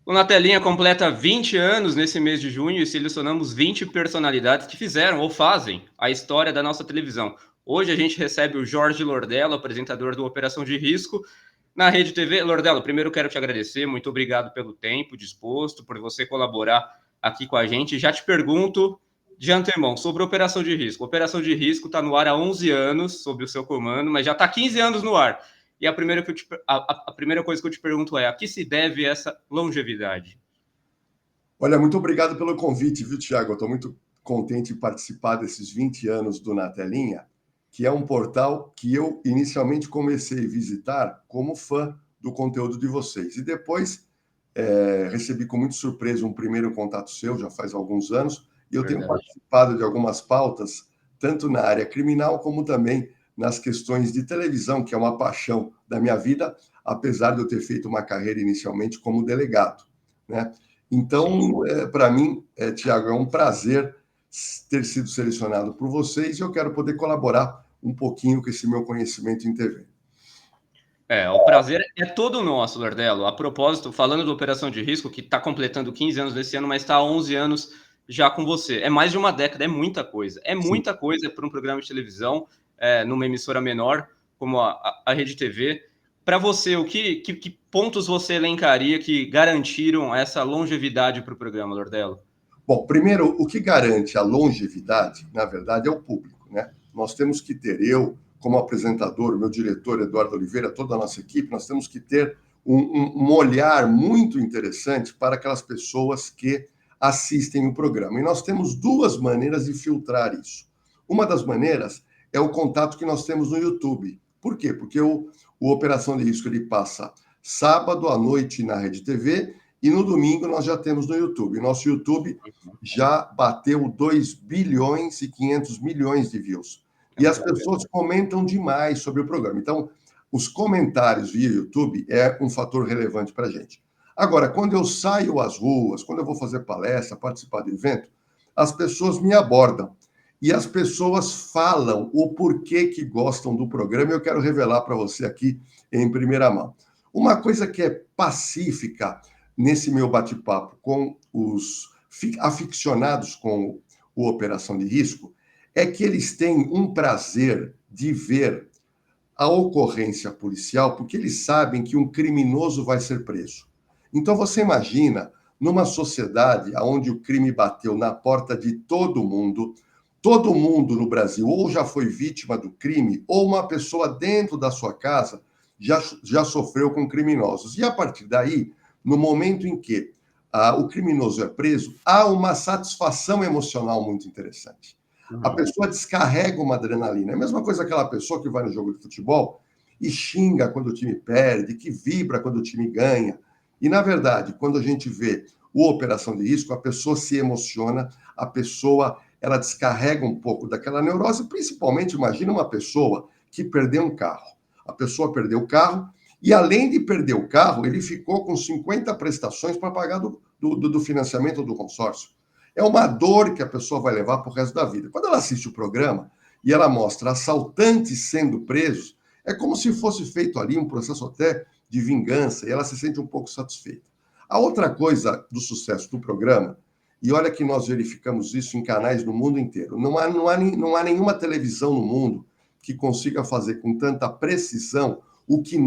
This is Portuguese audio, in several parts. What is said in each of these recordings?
O Na Telinha completa 20 anos nesse mês de junho e selecionamos 20 personalidades que fizeram ou fazem a história da nossa televisão. Hoje a gente recebe o Jorge Lordello, apresentador do Operação de Risco, na Rede TV. Lordello, primeiro quero te agradecer, muito obrigado pelo tempo disposto, por você colaborar aqui com a gente. Já te pergunto de antemão sobre Operação de Risco. Operação de Risco está no ar há 11 anos, sob o seu comando, mas já está 15 anos no ar. E a primeira coisa que eu te pergunto é: a que se deve essa longevidade? Olha, muito obrigado pelo convite, viu, Tiago? Eu estou muito contente em participar desses 20 anos do Na Telinha, que é um portal que eu inicialmente comecei a visitar como fã do conteúdo de vocês. E depois recebi com muita surpresa um primeiro contato seu, já faz alguns anos, e eu tenho Verdade. participado de algumas pautas, tanto na área criminal como também nas questões de televisão, que é uma paixão da minha vida, apesar de eu ter feito uma carreira inicialmente como delegado, né? Então, para mim, Tiago, é um prazer ter sido selecionado por vocês e eu quero poder colaborar um pouquinho com esse meu conhecimento em TV. O prazer é todo nosso, Lordello. A propósito, falando da Operação de Risco, que está completando 15 anos nesse ano, mas está há 11 anos já com você. É mais de uma década, é muita coisa. É Sim. muita coisa para um programa de televisão, numa emissora menor, como a Rede TV. Para você, que pontos você elencaria que garantiram essa longevidade para o programa, Lordello? Bom, primeiro, o que garante a longevidade, na verdade, é o público, né? Nós temos que ter, eu, como apresentador, o meu diretor, Eduardo Oliveira, toda a nossa equipe, nós temos que ter um olhar muito interessante para aquelas pessoas que assistem o programa. E nós temos duas maneiras de filtrar isso. Uma das maneiras é o contato que nós temos no YouTube. Por quê? Porque o Operação de Risco ele passa sábado à noite na Rede TV e no domingo nós já temos no YouTube. Nosso YouTube já bateu 2 bilhões e 500 milhões de views. E as pessoas comentam demais sobre o programa. Então, os comentários via YouTube é um fator relevante para a gente. Agora, quando eu saio às ruas, quando eu vou fazer palestra, participar de evento, as pessoas me abordam. E as pessoas falam o porquê que gostam do programa e eu quero revelar para você aqui em primeira mão. Uma coisa que é pacífica nesse meu bate-papo com os aficionados com o Operação de Risco é que eles têm um prazer de ver a ocorrência policial porque eles sabem que um criminoso vai ser preso. Então você imagina numa sociedade onde o crime bateu na porta de todo mundo no Brasil ou já foi vítima do crime ou uma pessoa dentro da sua casa já sofreu com criminosos. E a partir daí, no momento em que o criminoso é preso, há uma satisfação emocional muito interessante. A pessoa descarrega uma adrenalina. É a mesma coisa aquela pessoa que vai no jogo de futebol e xinga quando o time perde, que vibra quando o time ganha. E, na verdade, quando a gente vê o Operação de Risco, a pessoa se emociona, a pessoa ela descarrega um pouco daquela neurose, principalmente, imagina uma pessoa que perdeu um carro. A pessoa perdeu o carro e, além de perder o carro, ele ficou com 50 prestações para pagar do financiamento do consórcio. É uma dor que a pessoa vai levar para o resto da vida. Quando ela assiste o programa e ela mostra assaltantes sendo presos, é como se fosse feito ali um processo até de vingança e ela se sente um pouco satisfeita. A outra coisa do sucesso do programa, e olha que nós verificamos isso em canais no mundo inteiro, não há nenhuma televisão no mundo que consiga fazer com tanta precisão o que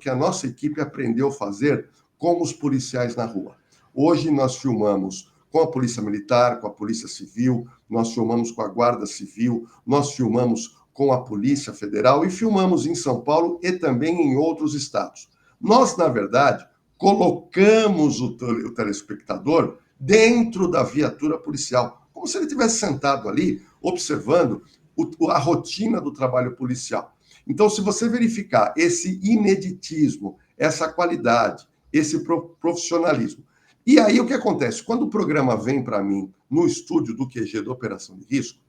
a nossa equipe aprendeu a fazer com os policiais na rua. Hoje nós filmamos com a Polícia Militar, com a Polícia Civil, nós filmamos com a Guarda Civil, nós filmamos com a Polícia Federal e filmamos em São Paulo e também em outros estados. Nós, na verdade, colocamos o telespectador dentro da viatura policial, como se ele tivesse sentado ali, observando a rotina do trabalho policial. Então, se você verificar esse ineditismo, essa qualidade, esse profissionalismo, e aí o que acontece? Quando o programa vem para mim no estúdio do QG da Operação de Risco,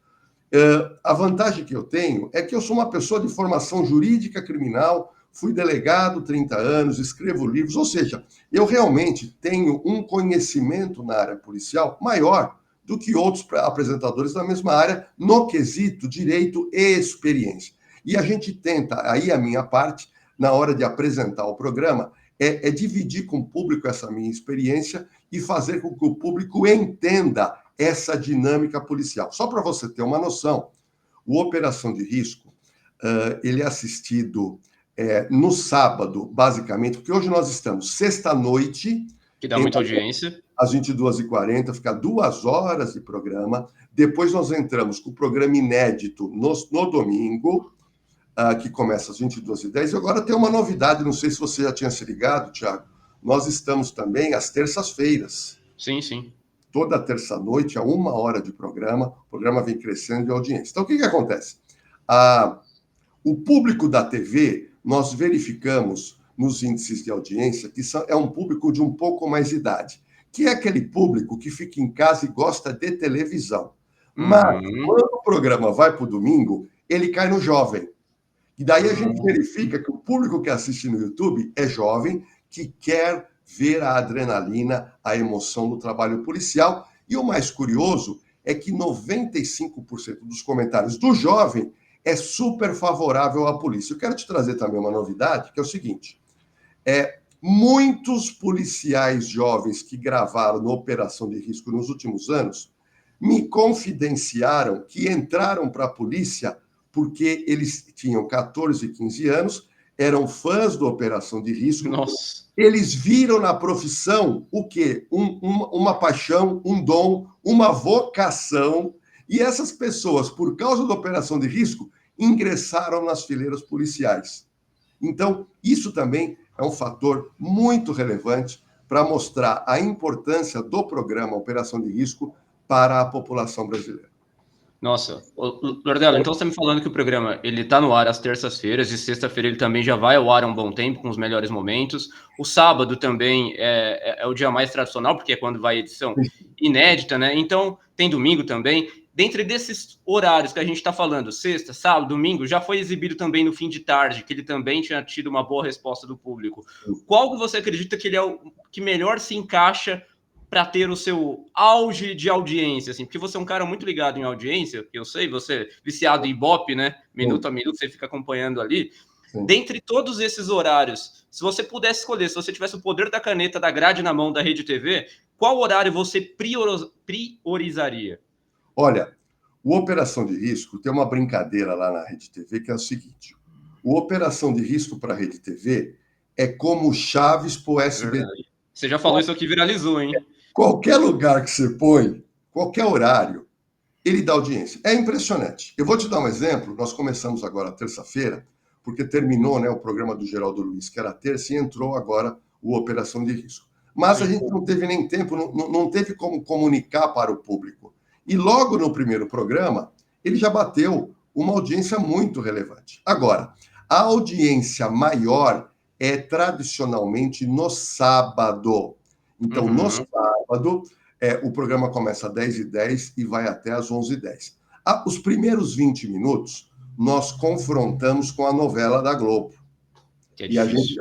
a vantagem que eu tenho é que eu sou uma pessoa de formação jurídica criminal, fui delegado 30 anos, escrevo livros, ou seja, eu realmente tenho um conhecimento na área policial maior do que outros apresentadores da mesma área no quesito direito e experiência. E a gente tenta, aí a minha parte, na hora de apresentar o programa, é dividir com o público essa minha experiência e fazer com que o público entenda essa dinâmica policial. Só para você ter uma noção, o Operação de Risco, ele é assistido no sábado, basicamente, porque hoje nós estamos sexta-noite, Que dá muita audiência. às 22h40, fica 2 horas de programa. Depois nós entramos com o programa inédito no domingo, que começa às 22h10. E agora tem uma novidade, não sei se você já tinha se ligado, Thiago. Nós estamos também às terças-feiras. Sim, sim. Toda terça-noite, a 1 hora de programa. O programa vem crescendo de audiência. Então, o que acontece? O público da TV, nós verificamos nos índices de audiência que é um público de um pouco mais de idade, que é aquele público que fica em casa e gosta de televisão. Mas, quando o programa vai para o domingo, ele cai no jovem. E daí a gente verifica que o público que assiste no YouTube é jovem, que quer ver a adrenalina, a emoção do trabalho policial. E o mais curioso é que 95% dos comentários do jovem é super favorável à polícia. Eu quero te trazer também uma novidade, que é o seguinte. Muitos policiais jovens que gravaram no Operação de Risco nos últimos anos me confidenciaram que entraram para a polícia porque eles tinham 14, 15 anos, eram fãs do Operação de Risco. Nossa. Eles viram na profissão o quê? Uma paixão, um dom, uma vocação. E essas pessoas, por causa da Operação de Risco, ingressaram nas fileiras policiais. Então, isso também é um fator muito relevante para mostrar a importância do programa Operação de Risco para a população brasileira. Nossa, Lordelo, então você está me falando que o programa ele está no ar às terças-feiras e sexta-feira ele também já vai ao ar há um bom tempo, com os melhores momentos. O sábado também é o dia mais tradicional, porque é quando vai a edição inédita, né? Então, tem domingo também. Dentre desses horários que a gente está falando, sexta, sábado, domingo, já foi exibido também no fim de tarde, que ele também tinha tido uma boa resposta do público. Qual que você acredita que ele é o que melhor se encaixa para ter o seu auge de audiência, assim, porque você é um cara muito ligado em audiência, que eu sei, você é viciado em Ibope, né? Minuto a minuto, você fica acompanhando ali. Sim. Dentre todos esses horários, se você pudesse escolher, se você tivesse o poder da caneta, da grade na mão da Rede TV, qual horário você priorizaria? Olha, o Operação de Risco tem uma brincadeira lá na Rede TV que é o seguinte: o Operação de Risco para a Rede TV é como Chaves para o SBT. Você já falou isso aqui, viralizou, hein? Qualquer lugar que você põe, qualquer horário, ele dá audiência. É impressionante. Eu vou te dar um exemplo. Nós começamos agora terça-feira, porque terminou, né, o programa do Geraldo Luiz, que era terça, e entrou agora o Operação de Risco. Mas a gente não teve nem tempo, não teve como comunicar para o público. E logo no primeiro programa, ele já bateu uma audiência muito relevante. Agora, a audiência maior é tradicionalmente no sábado. Então, no sábado, o programa começa às 10h10 e vai até às 11h10. Os primeiros 20 minutos, nós confrontamos com a novela da Globo. E a gente,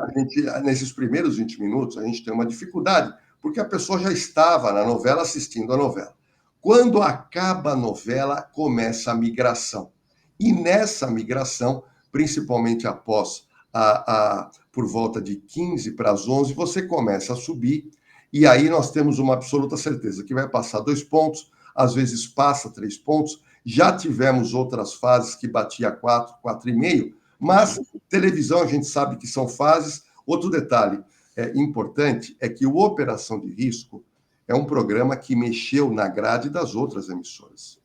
nesses primeiros 20 minutos, a gente tem uma dificuldade, porque a pessoa já estava na novela assistindo a novela. Quando acaba a novela, começa a migração. E nessa migração, principalmente após por volta de 15 para as 11, você começa a subir. E aí nós temos uma absoluta certeza que vai passar 2 pontos, às vezes passa 3 pontos. Já tivemos outras fases que batia 4, 4,5, mas televisão a gente sabe que são fases. Outro detalhe importante é que o Operação de Risco é um programa que mexeu na grade das outras emissoras.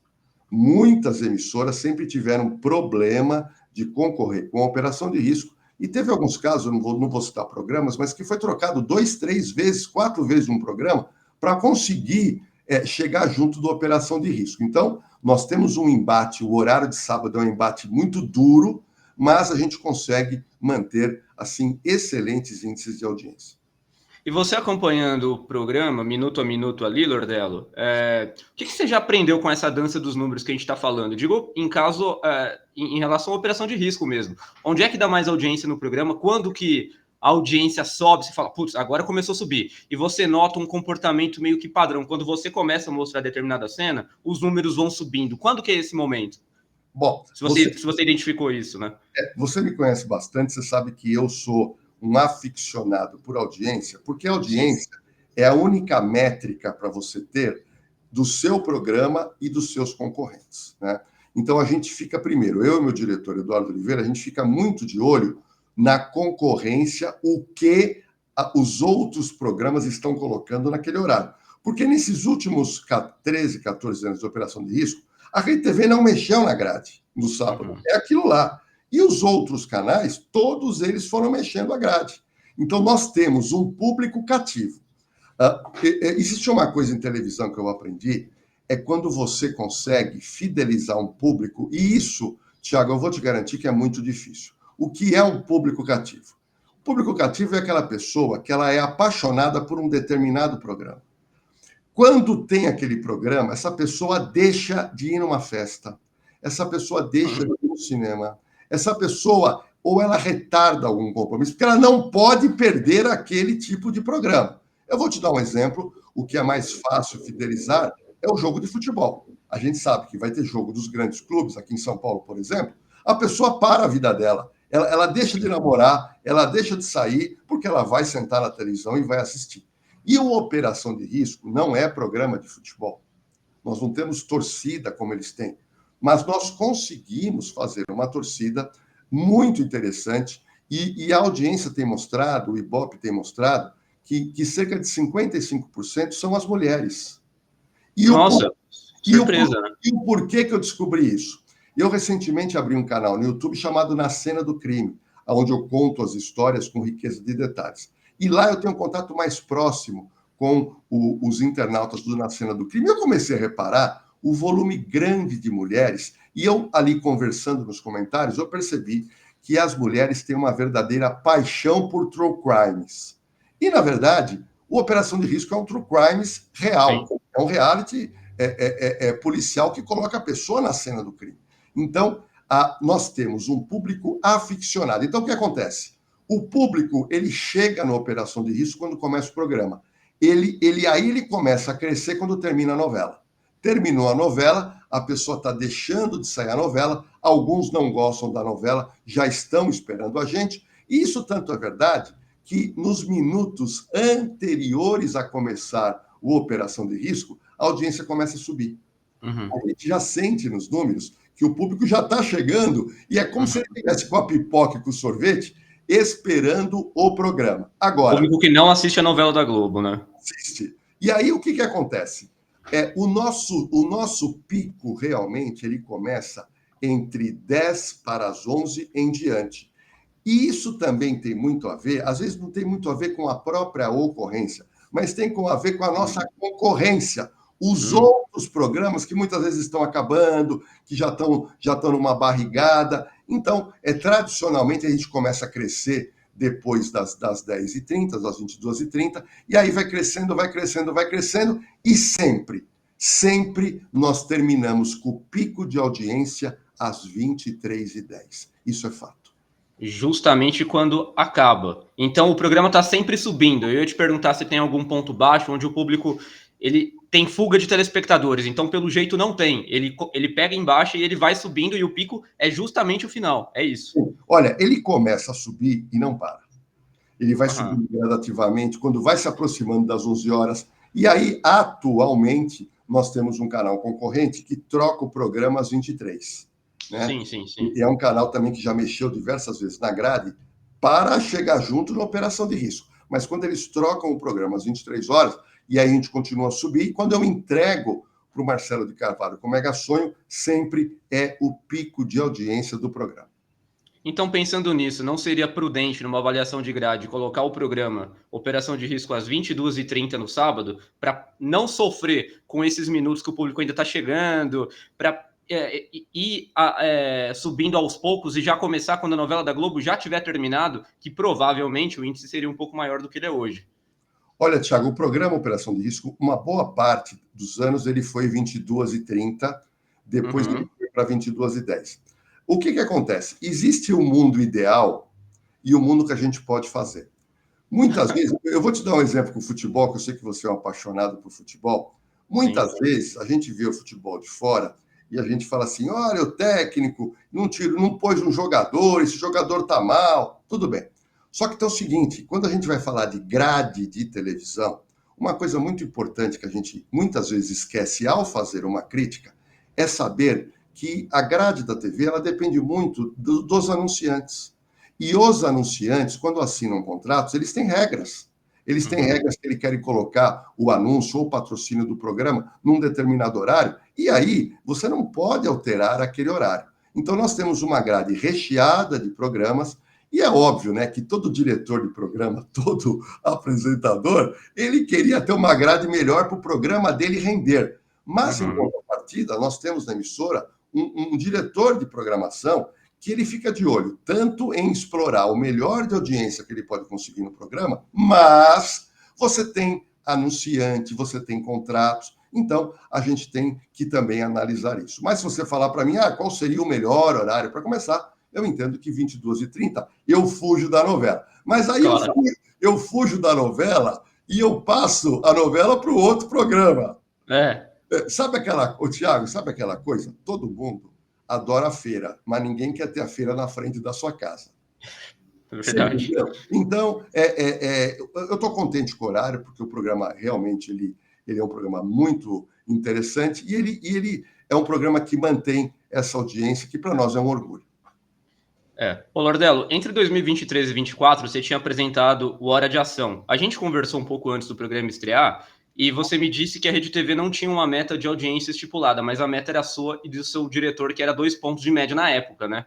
Muitas emissoras sempre tiveram problema de concorrer com a Operação de Risco. E teve alguns casos, eu não vou citar programas, mas que foi trocado 2, 3 vezes, 4 vezes um programa para conseguir chegar junto da Operação de Risco. Então, nós temos um embate, o horário de sábado é um embate muito duro, mas a gente consegue manter, assim, excelentes índices de audiência. E você acompanhando o programa, minuto a minuto ali, Lordelo, o que você já aprendeu com essa dança dos números que a gente está falando? Digo, em caso, em relação à operação de risco mesmo. Onde é que dá mais audiência no programa? Quando que a audiência sobe, você fala, putz, agora começou a subir. E você nota um comportamento meio que padrão. Quando você começa a mostrar determinada cena, os números vão subindo. Quando que é esse momento? Bom, se você identificou isso, né? Você me conhece bastante, você sabe que eu sou um aficionado por audiência, porque a audiência é a única métrica para você ter do seu programa e dos seus concorrentes, né? Então, a gente fica, primeiro, eu e meu diretor, Eduardo Oliveira, a gente fica muito de olho na concorrência, o que os outros programas estão colocando naquele horário. Porque nesses últimos 13, 14 anos de operação de risco, a Rede TV não mexeu na grade no sábado. É aquilo lá. E os outros canais, todos eles foram mexendo a grade. Então, nós temos um público cativo. Existe uma coisa em televisão que eu aprendi, é quando você consegue fidelizar um público, e isso, Thiago, eu vou te garantir que é muito difícil. O que é um público cativo? O público cativo é aquela pessoa que ela é apaixonada por um determinado programa. Quando tem aquele programa, essa pessoa deixa de ir numa festa, essa pessoa deixa de ir no cinema, essa pessoa, ou ela retarda algum compromisso, porque ela não pode perder aquele tipo de programa. Eu vou te dar um exemplo, o que é mais fácil fidelizar é o jogo de futebol. A gente sabe que vai ter jogo dos grandes clubes, aqui em São Paulo, por exemplo, a pessoa para a vida dela, ela deixa de namorar, ela deixa de sair, porque ela vai sentar na televisão e vai assistir. E o Operação de Risco não é programa de futebol. Nós não temos torcida como eles têm, mas nós conseguimos fazer uma torcida muito interessante e a audiência tem mostrado, o Ibope tem mostrado, que cerca de 55% são as mulheres. Nossa, surpresa, né? E o porquê que eu descobri isso? Eu recentemente abri um canal no YouTube chamado Na Cena do Crime, onde eu conto as histórias com riqueza de detalhes. E lá eu tenho um contato mais próximo com os internautas do Na Cena do Crime. Eu comecei a reparar o volume grande de mulheres, e eu ali conversando nos comentários, eu percebi que as mulheres têm uma verdadeira paixão por true crimes. E, na verdade, o Operação de Risco é um true crimes real. Sim. É um reality policial que coloca a pessoa na cena do crime. Então, nós temos um público aficionado. Então, o que acontece? O público, ele chega na Operação de Risco quando começa o programa. Ele começa a crescer quando termina a novela. Terminou a novela, a pessoa está deixando de sair a novela, alguns não gostam da novela, já estão esperando a gente. E isso tanto é verdade que nos minutos anteriores a começar o Operação de Risco, a audiência começa a subir. A gente já sente nos números que o público já está chegando e é como se ele estivesse com a pipoca e com o sorvete esperando o programa. Agora, o público que não assiste a novela da Globo, né? Assiste. E aí o que acontece? O nosso pico realmente ele começa entre 10 para as 11 em diante. E isso também tem muito a ver, às vezes não tem muito a ver com a própria ocorrência, mas tem a ver com a nossa concorrência. Os outros programas que muitas vezes estão acabando, que já estão numa barrigada. Então, tradicionalmente, a gente começa a crescer depois das 10h30, das 22h30, e aí vai crescendo, e sempre nós terminamos com o pico de audiência às 23h10. Isso é fato. Justamente quando acaba. Então, o programa está sempre subindo. Eu ia te perguntar se tem algum ponto baixo, onde o público ele tem fuga de telespectadores. Então, pelo jeito, não tem. Ele pega embaixo e ele vai subindo, e o pico é justamente o final. É isso. Olha, ele começa a subir e não para. Ele vai subindo gradativamente, quando vai se aproximando das 11 horas. E aí, atualmente, nós temos um canal concorrente que troca o programa às 23. Né? Sim. E é um canal também que já mexeu diversas vezes na grade para chegar junto na Operação de Risco. Mas quando eles trocam o programa às 23 horas, e aí a gente continua a subir, e quando eu entrego para o Marcelo de Carvalho com o Mega Sonho, sempre é o pico de audiência do programa. Então, pensando nisso, não seria prudente, numa avaliação de grade, colocar o programa Operação de Risco às 22h30 no sábado, para não sofrer com esses minutos que o público ainda está chegando, para ir subindo aos poucos e já começar quando a novela da Globo já tiver terminado, que provavelmente o índice seria um pouco maior do que ele é hoje. Olha, Thiago, o programa Operação de Risco, uma boa parte dos anos ele foi 22h30, depois ele foi para 22h10. O que acontece? Existe o mundo ideal e o mundo que a gente pode fazer. Muitas vezes, eu vou te dar um exemplo com o futebol, que eu sei que você é um apaixonado por futebol. Muitas vezes a gente vê o futebol de fora e a gente fala assim, olha, o técnico não pôs um jogador, esse jogador tá mal. Tudo bem. Só que tem o seguinte, quando a gente vai falar de grade de televisão, uma coisa muito importante que a gente muitas vezes esquece ao fazer uma crítica é saber que a grade da TV ela depende muito dos anunciantes. E os anunciantes, quando assinam contratos, eles têm regras. Eles têm regras que eles querem colocar o anúncio ou o patrocínio do programa num determinado horário, e aí você não pode alterar aquele horário. Então, nós temos uma grade recheada de programas, e é óbvio, né, que todo diretor de programa, todo apresentador, ele queria ter uma grade melhor para o programa dele render. Mas, em contrapartida, nós temos na emissora um diretor de programação que ele fica de olho tanto em explorar o melhor de audiência que ele pode conseguir no programa, mas você tem anunciante, você tem contratos, então a gente tem que também analisar isso. Mas se você falar para mim, qual seria o melhor horário para começar, eu entendo que 22h30 eu fujo da novela. Mas aí Claro. eu fujo da novela e eu passo a novela para o outro programa. Sabe aquela, Tiago, sabe aquela coisa? Todo mundo adora a feira, mas ninguém quer ter a feira na frente da sua casa. Verdade. Então, eu estou contente com o horário, porque o programa realmente ele é um programa muito interessante e ele é um programa que mantém essa audiência, que para nós é um orgulho. Ô Lordelo, entre 2023 e 2024, você tinha apresentado o Hora de Ação. A gente conversou um pouco antes do programa estrear e você me disse que a Rede TV não tinha uma meta de audiência estipulada, mas a meta era sua e do seu diretor, que era 2 pontos de média na época, né?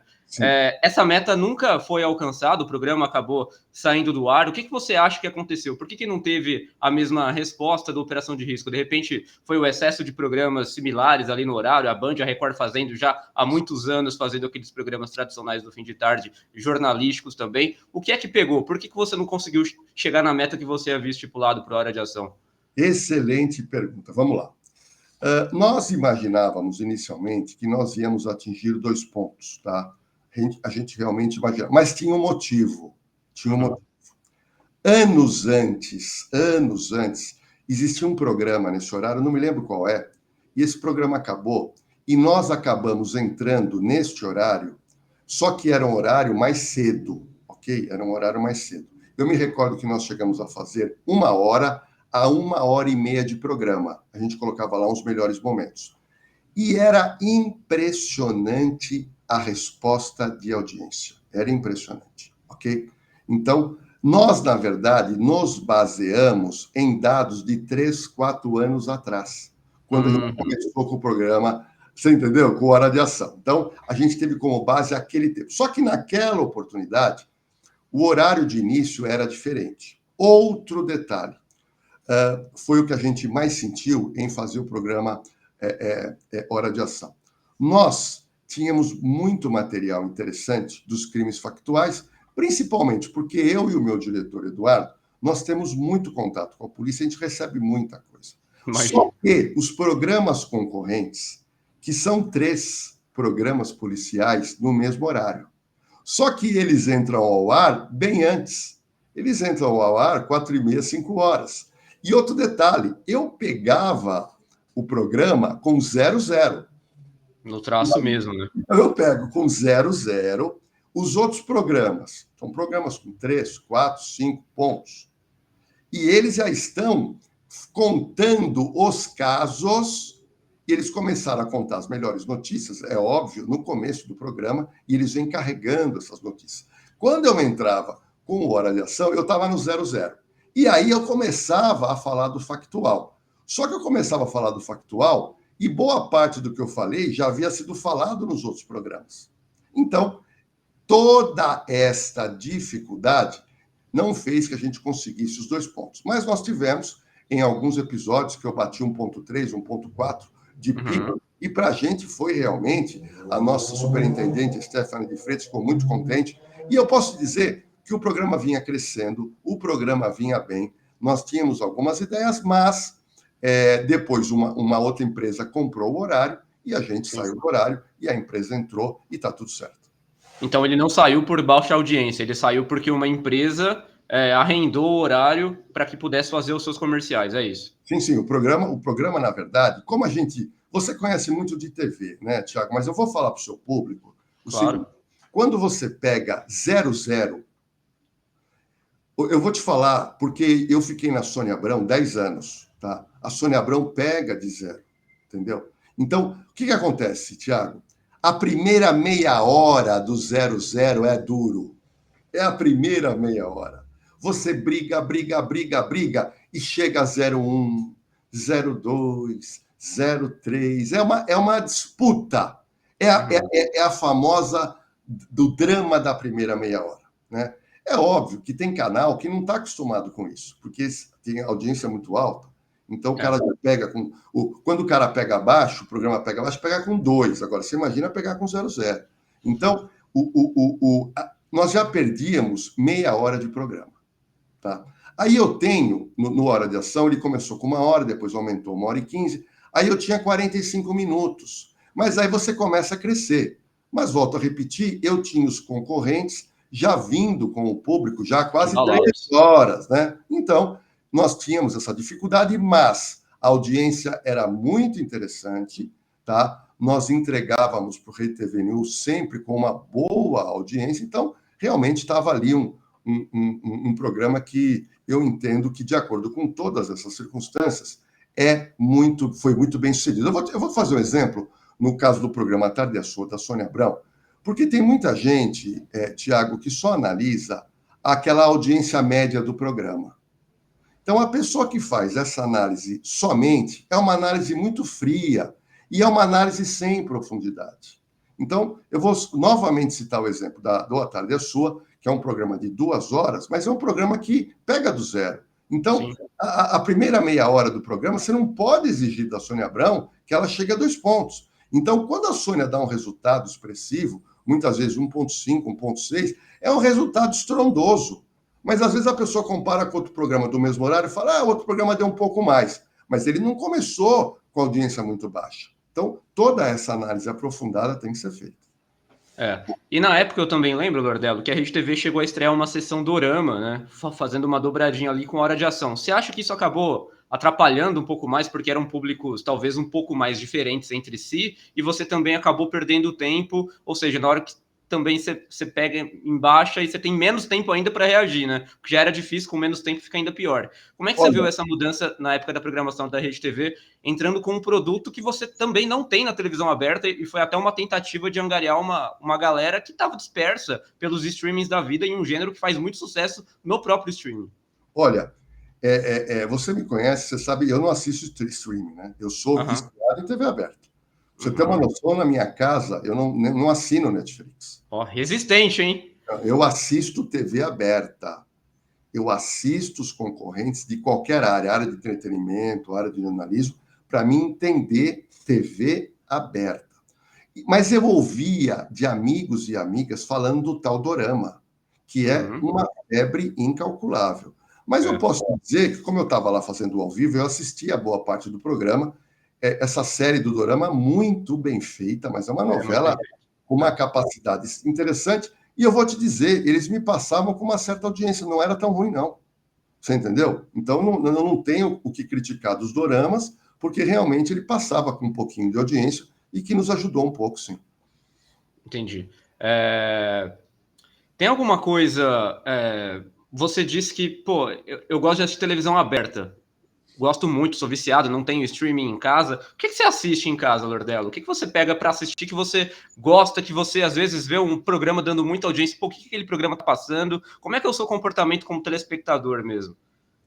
Essa meta nunca foi alcançada, o programa acabou saindo do ar. O que você acha que aconteceu? Por que não teve a mesma resposta da Operação de Risco? De repente, foi o excesso de programas similares ali no horário, a Band e a Record fazendo já há muitos anos, fazendo aqueles programas tradicionais do fim de tarde, jornalísticos também. O que é que pegou? Por que você não conseguiu chegar na meta que você havia estipulado para a Hora de Ação? Excelente pergunta. Vamos lá. Nós imaginávamos inicialmente que nós íamos atingir 2 pontos, tá? A gente realmente imaginava, mas tinha um motivo. Anos antes, existia um programa nesse horário, não me lembro qual é, e esse programa acabou, e nós acabamos entrando neste horário, só que era um horário mais cedo, ok? Era um horário mais cedo. Eu me recordo que nós chegamos a fazer 1 hora a 1h30 de programa. A gente colocava lá os melhores momentos. E era impressionante a resposta de audiência. Era impressionante, ok? Então, nós, na verdade, nos baseamos em dados de 3, 4 anos atrás, quando a gente começou com o programa, você entendeu? Com Hora de Ação. Então, a gente teve como base aquele tempo. Só que naquela oportunidade, o horário de início era diferente. Outro detalhe, foi o que a gente mais sentiu em fazer o programa Hora de Ação. Nós tínhamos muito material interessante dos crimes factuais, principalmente porque eu e o meu diretor, Eduardo, nós temos muito contato com a polícia, a gente recebe muita coisa. Só que os programas concorrentes, que são 3 programas policiais no mesmo horário, só que eles entram ao ar bem antes. Eles entram ao ar 4h30, 5 horas. E outro detalhe, eu pegava o programa com 00. No traço mesmo, né? Então, eu pego com 00 os outros programas. São programas com 3, 4, 5 pontos. E eles já estão contando os casos, e eles começaram a contar as melhores notícias, é óbvio, no começo do programa, e eles vêm carregando essas notícias. Quando eu entrava com o Hora de Ação, eu estava no 00. E aí eu começava a falar do factual. Só que eu começava a falar do factual e boa parte do que eu falei já havia sido falado nos outros programas. Então, toda esta dificuldade não fez que a gente conseguisse os 2 pontos. Mas nós tivemos, em alguns episódios, que eu bati 1.3, 1.4 de pico, e para a gente foi realmente, a nossa superintendente, Stephanie de Freitas, ficou muito contente. E eu posso dizer que o programa vinha crescendo, o programa vinha bem, nós tínhamos algumas ideias, mas depois uma outra empresa comprou o horário e a gente saiu do horário e a empresa entrou e está tudo certo. Então ele não saiu por baixa audiência, ele saiu porque uma empresa arrendou o horário para que pudesse fazer os seus comerciais, é isso? Sim, o programa, na verdade, como a gente... Você conhece muito de TV, né, Tiago? Mas eu vou falar para o seu público o seguinte: quando você pega 00, Eu vou te falar, porque eu fiquei na Sônia Abrão 10 anos, tá? A Sônia Abrão pega de zero, entendeu? Então, o que acontece, Tiago? A primeira meia hora do 00 é duro. É a primeira meia hora. Você briga, briga, briga, briga e chega a 01, 02, 03. É uma disputa. É a famosa do drama da primeira meia hora, né? É óbvio que tem canal que não está acostumado com isso, porque tem audiência muito alta. Então o cara já pega com. Quando o cara pega baixo, o programa pega baixo, pega com 2. Agora, você imagina pegar com 00. Então, nós já perdíamos meia hora de programa. Tá? Aí eu tenho, no Hora de Ação, ele começou com 1 hora, depois aumentou 1 hora e 15. Aí eu tinha 45 minutos. Mas aí você começa a crescer. Mas volto a repetir, eu tinha os concorrentes já vindo com o público já há quase 3 horas, né? Então, nós tínhamos essa dificuldade, mas a audiência era muito interessante, tá? Nós entregávamos para o Rede TV News sempre com uma boa audiência, então realmente estava ali um programa que eu entendo que, de acordo com todas essas circunstâncias, foi muito bem sucedido. Eu vou fazer um exemplo no caso do programa Tarde é Sua, da Sônia Abrão, porque tem muita gente, Tiago, que só analisa aquela audiência média do programa. Então, a pessoa que faz essa análise somente é uma análise muito fria e é uma análise sem profundidade. Então, eu vou novamente citar o exemplo do A Tarde é Sua, que é um programa de 2 horas, mas é um programa que pega do zero. Então, a primeira meia hora do programa, você não pode exigir da Sônia Abrão que ela chegue a 2 pontos. Então, quando a Sônia dá um resultado expressivo, muitas vezes 1,5, 1,6, é um resultado estrondoso. Mas às vezes a pessoa compara com outro programa do mesmo horário e fala, o outro programa deu um pouco mais. Mas ele não começou com audiência muito baixa. Então, toda essa análise aprofundada tem que ser feita. E na época eu também lembro, Lordello, que a Rede TV chegou a estrear uma sessão dorama, né? Fazendo uma dobradinha ali com Hora de Ação. Você acha que isso acabou atrapalhando um pouco mais, porque eram públicos talvez um pouco mais diferentes entre si, e você também acabou perdendo tempo, ou seja, na hora que também você pega em baixa e você tem menos tempo ainda para reagir, né? Porque já era difícil, com menos tempo fica ainda pior. Como é que você viu essa mudança na época da programação da Rede TV, entrando com um produto que você também não tem na televisão aberta, e foi até uma tentativa de angariar uma galera que estava dispersa pelos streamings da vida em um gênero que faz muito sucesso no próprio streaming? Olha, você me conhece, você sabe, eu não assisto streaming, né? Eu sou viciado em TV aberta. Pra você ter uma noção, na minha casa, eu não assino Netflix. Resistente, hein? Eu assisto TV aberta. Eu assisto os concorrentes de qualquer área de entretenimento, área de jornalismo, para mim entender TV aberta. Mas eu ouvia de amigos e amigas falando do tal dorama, que é uma febre incalculável. Mas eu posso dizer que, como eu estava lá fazendo ao vivo, eu assisti a boa parte do programa. Essa série do dorama, muito bem feita, mas é uma novela com uma capacidade interessante. E eu vou te dizer, eles me passavam com uma certa audiência, não era tão ruim, não. Você entendeu? Então, eu não tenho o que criticar dos doramas, porque realmente ele passava com um pouquinho de audiência e que nos ajudou um pouco, sim. Entendi. Tem alguma coisa... você disse que, eu gosto de assistir televisão aberta. Gosto muito, sou viciado, não tenho streaming em casa. O que você assiste em casa, Lordello? O que você pega para assistir que você gosta, que você às vezes vê um programa dando muita audiência? O que aquele programa tá passando? Como é que é o seu comportamento como telespectador mesmo?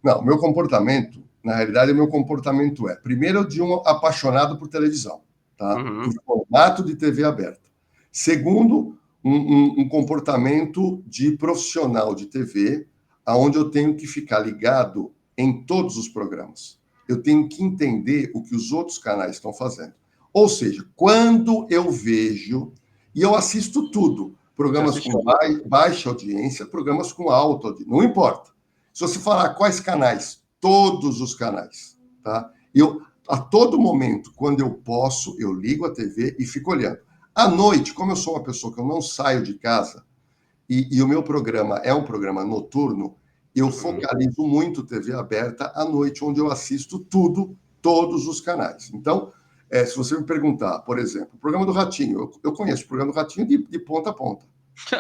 Não, meu comportamento, na realidade, o meu comportamento primeiro, de um apaixonado por televisão, tá? Por formato de TV aberta. Segundo, um comportamento de profissional de TV, onde eu tenho que ficar ligado em todos os programas. Eu tenho que entender o que os outros canais estão fazendo. Ou seja, quando eu vejo, e eu assisto tudo, programas com baixa audiência, programas com alta audiência, não importa. Se você falar quais canais, todos os canais, tá? Eu, a todo momento, quando eu posso, eu ligo a TV e fico olhando. À noite, como eu sou uma pessoa que eu não saio de casa, e o meu programa é um programa noturno, eu focalizo muito TV aberta à noite, onde eu assisto tudo, todos os canais. Então, se você me perguntar, por exemplo, o programa do Ratinho, eu conheço o programa do Ratinho de ponta a ponta.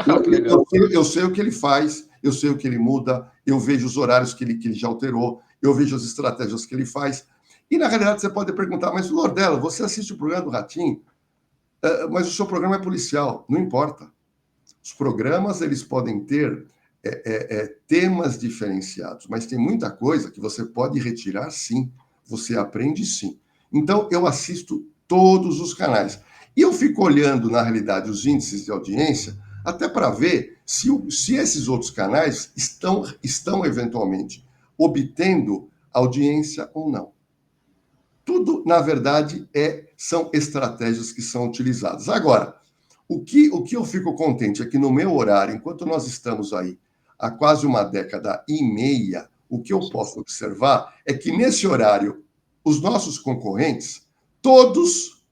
Eu, Que legal. eu sei o que ele faz, eu sei o que ele muda, eu vejo os horários que ele já alterou, eu vejo as estratégias que ele faz. E, na realidade, você pode perguntar, mas, Lordelo, você assiste o programa do Ratinho, mas o seu programa é policial. Não importa. Os programas, eles podem ter temas diferenciados, mas tem muita coisa que você pode retirar, sim. Você aprende, sim. Então, eu assisto todos os canais. E eu fico olhando, na realidade, os índices de audiência, até para ver se esses outros canais estão eventualmente obtendo audiência ou não. Tudo, na verdade, são estratégias que são utilizadas. Agora, o que eu fico contente é que no meu horário, enquanto nós estamos aí há quase uma década e meia, o que eu posso observar é que nesse horário, os nossos concorrentes, todos,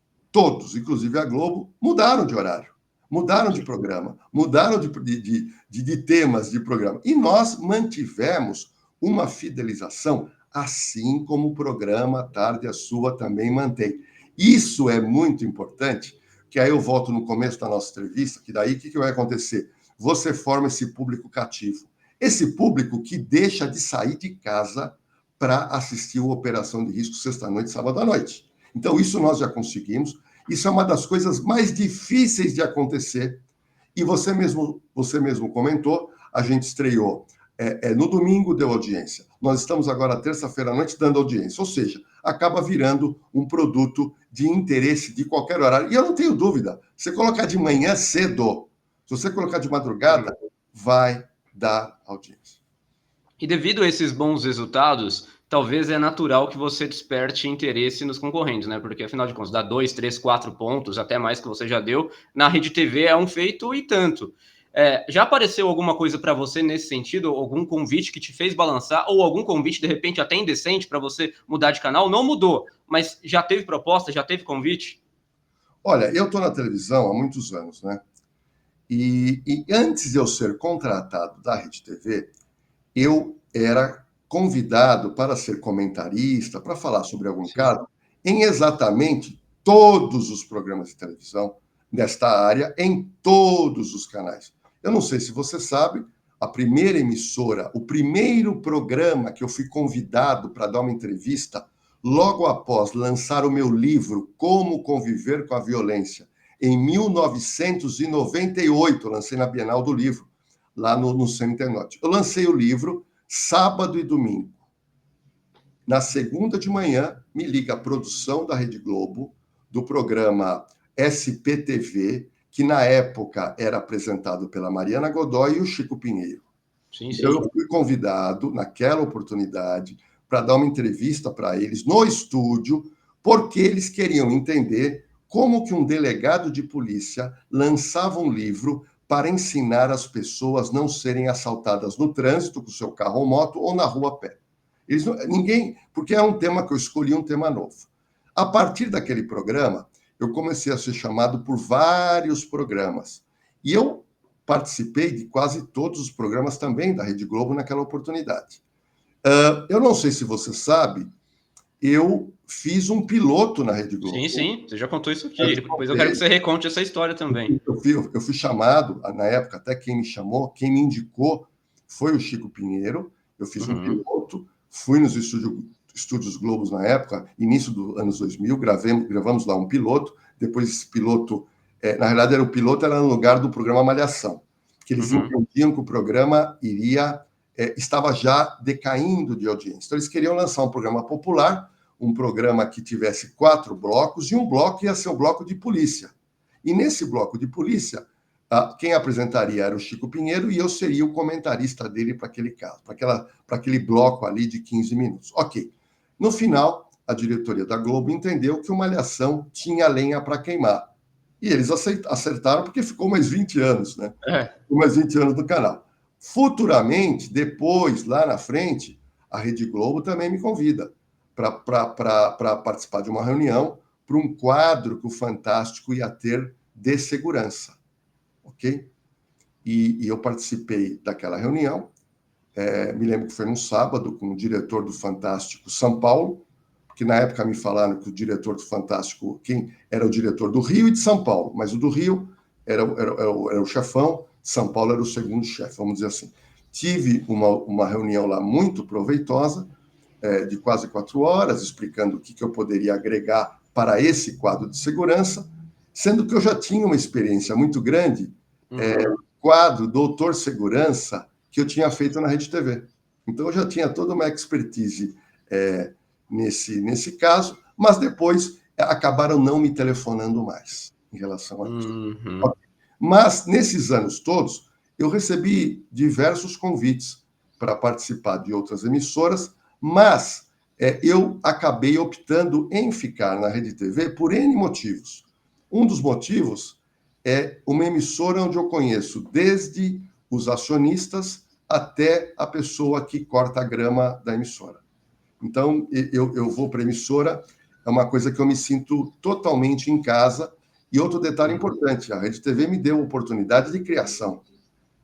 inclusive a Globo, mudaram de horário, mudaram de programa, mudaram de temas de programa. E nós mantivemos uma fidelização, assim como o programa Tarde a Sua também mantém. Isso é muito importante, que aí eu volto no começo da nossa entrevista, que daí o que vai acontecer? Você forma esse público cativo. Esse público que deixa de sair de casa para assistir o Operação de Risco sexta-noite, sábado à noite. Então, isso nós já conseguimos. Isso é uma das coisas mais difíceis de acontecer. E você mesmo comentou, a gente estreou no domingo, deu audiência. Nós estamos agora, terça-feira à noite, dando audiência. Ou seja, acaba virando um produto de interesse de qualquer horário. E eu não tenho dúvida, você colocar de manhã cedo, se você colocar de madrugada, vai dar audiência. E devido a esses bons resultados, talvez é natural que você desperte interesse nos concorrentes, né? Porque afinal de contas, dá 2, 3, 4 pontos, até mais que você já deu. Na Rede TV é um feito e tanto. Já apareceu alguma coisa para você nesse sentido? Algum convite que te fez balançar? Ou algum convite, de repente, até indecente para você mudar de canal? Não mudou, mas já teve proposta, já teve convite? Olha, eu estou na televisão há muitos anos, né? E antes de eu ser contratado da Rede TV, eu era convidado para ser comentarista, para falar sobre algum Sim. caso, em exatamente todos os programas de televisão desta área, em todos os canais. Eu não sei se você sabe, a primeira emissora, o primeiro programa que eu fui convidado para dar uma entrevista, logo após lançar o meu livro Como Conviver com a Violência, em 1998, lancei na Bienal do Livro, lá no Center Norte. Eu lancei o livro sábado e domingo. Na segunda de manhã, me liga a produção da Rede Globo, do programa SPTV, que na época era apresentado pela Mariana Godoy e o Chico Pinheiro. Sim, Então, sim. eu fui convidado, naquela oportunidade, para dar uma entrevista para eles no estúdio, porque eles queriam entender como que um delegado de polícia lançava um livro para ensinar as pessoas não serem assaltadas no trânsito com seu carro ou moto ou na rua a pé. Ninguém, porque é um tema que eu escolhi, um tema novo. A partir daquele programa, eu comecei a ser chamado por vários programas. E eu participei de quase todos os programas também da Rede Globo naquela oportunidade. Eu não sei se você sabe, eu fiz um piloto na Rede Globo. Sim, sim. Você já contou isso Eu aqui. te Depois eu quero que contei. você reconte essa história também. Eu fui chamado, na época, até quem me chamou, quem me indicou foi o Chico Pinheiro. Eu fiz um Uhum. piloto, fui nos estúdios Globos na época, início dos anos 2000, gravamos lá um piloto. Depois esse piloto, na realidade era o piloto, era no lugar do programa Malhação, que eles Uhum. entendiam que o programa estava já decaindo de audiência. Então eles queriam lançar um programa popular, um programa que tivesse 4 blocos, e um bloco ia ser o bloco de polícia. E nesse bloco de polícia, quem apresentaria era o Chico Pinheiro e eu seria o comentarista dele para aquele caso, para aquele bloco ali de 15 minutos. Ok. No final, a diretoria da Globo entendeu que o Malhação tinha lenha para queimar. E eles acertaram porque ficou mais 20 anos, né? Ficou mais 20 anos no canal. Futuramente, depois, lá na frente, a Rede Globo também me convida para participar de uma reunião para um quadro que o Fantástico ia ter de segurança, ok? E eu participei daquela reunião, me lembro que foi num sábado, com o diretor do Fantástico São Paulo, que na época me falaram que o diretor do Fantástico, quem era o diretor do Rio e de São Paulo, mas o do Rio era o chefão, São Paulo era o segundo chefe, vamos dizer assim. Tive uma reunião lá muito proveitosa, de quase 4 horas, explicando o que eu poderia agregar para esse quadro de segurança, sendo que eu já tinha uma experiência muito grande, quadro Doutor Segurança, que eu tinha feito na Rede TV. Então, eu já tinha toda uma expertise nesse caso, mas depois acabaram não me telefonando mais em relação a isso. Mas, nesses anos todos, eu recebi diversos convites para participar de outras emissoras, mas eu acabei optando em ficar na Rede TV por N motivos. Um dos motivos é uma emissora onde eu conheço desde os acionistas até a pessoa que corta a grama da emissora. Então, eu vou para a emissora, é uma coisa que eu me sinto totalmente em casa. E outro detalhe importante, a Rede TV me deu oportunidade de criação.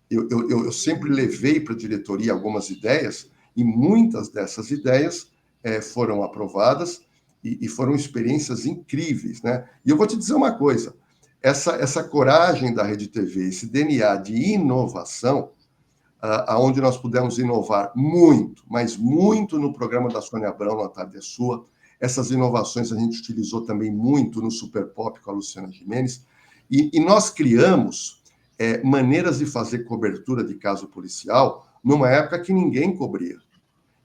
Eu sempre levei para a diretoria algumas ideias, e muitas dessas ideias foram aprovadas e foram experiências incríveis, né? E eu vou te dizer uma coisa, essa coragem da Rede TV, esse DNA de inovação, aonde nós pudemos inovar muito, mas muito no programa da Sônia Abrão, no A Tarde é Sua. Essas inovações a gente utilizou também muito no Super Pop com a Luciana Gimenez. E nós criamos maneiras de fazer cobertura de caso policial numa época que ninguém cobria.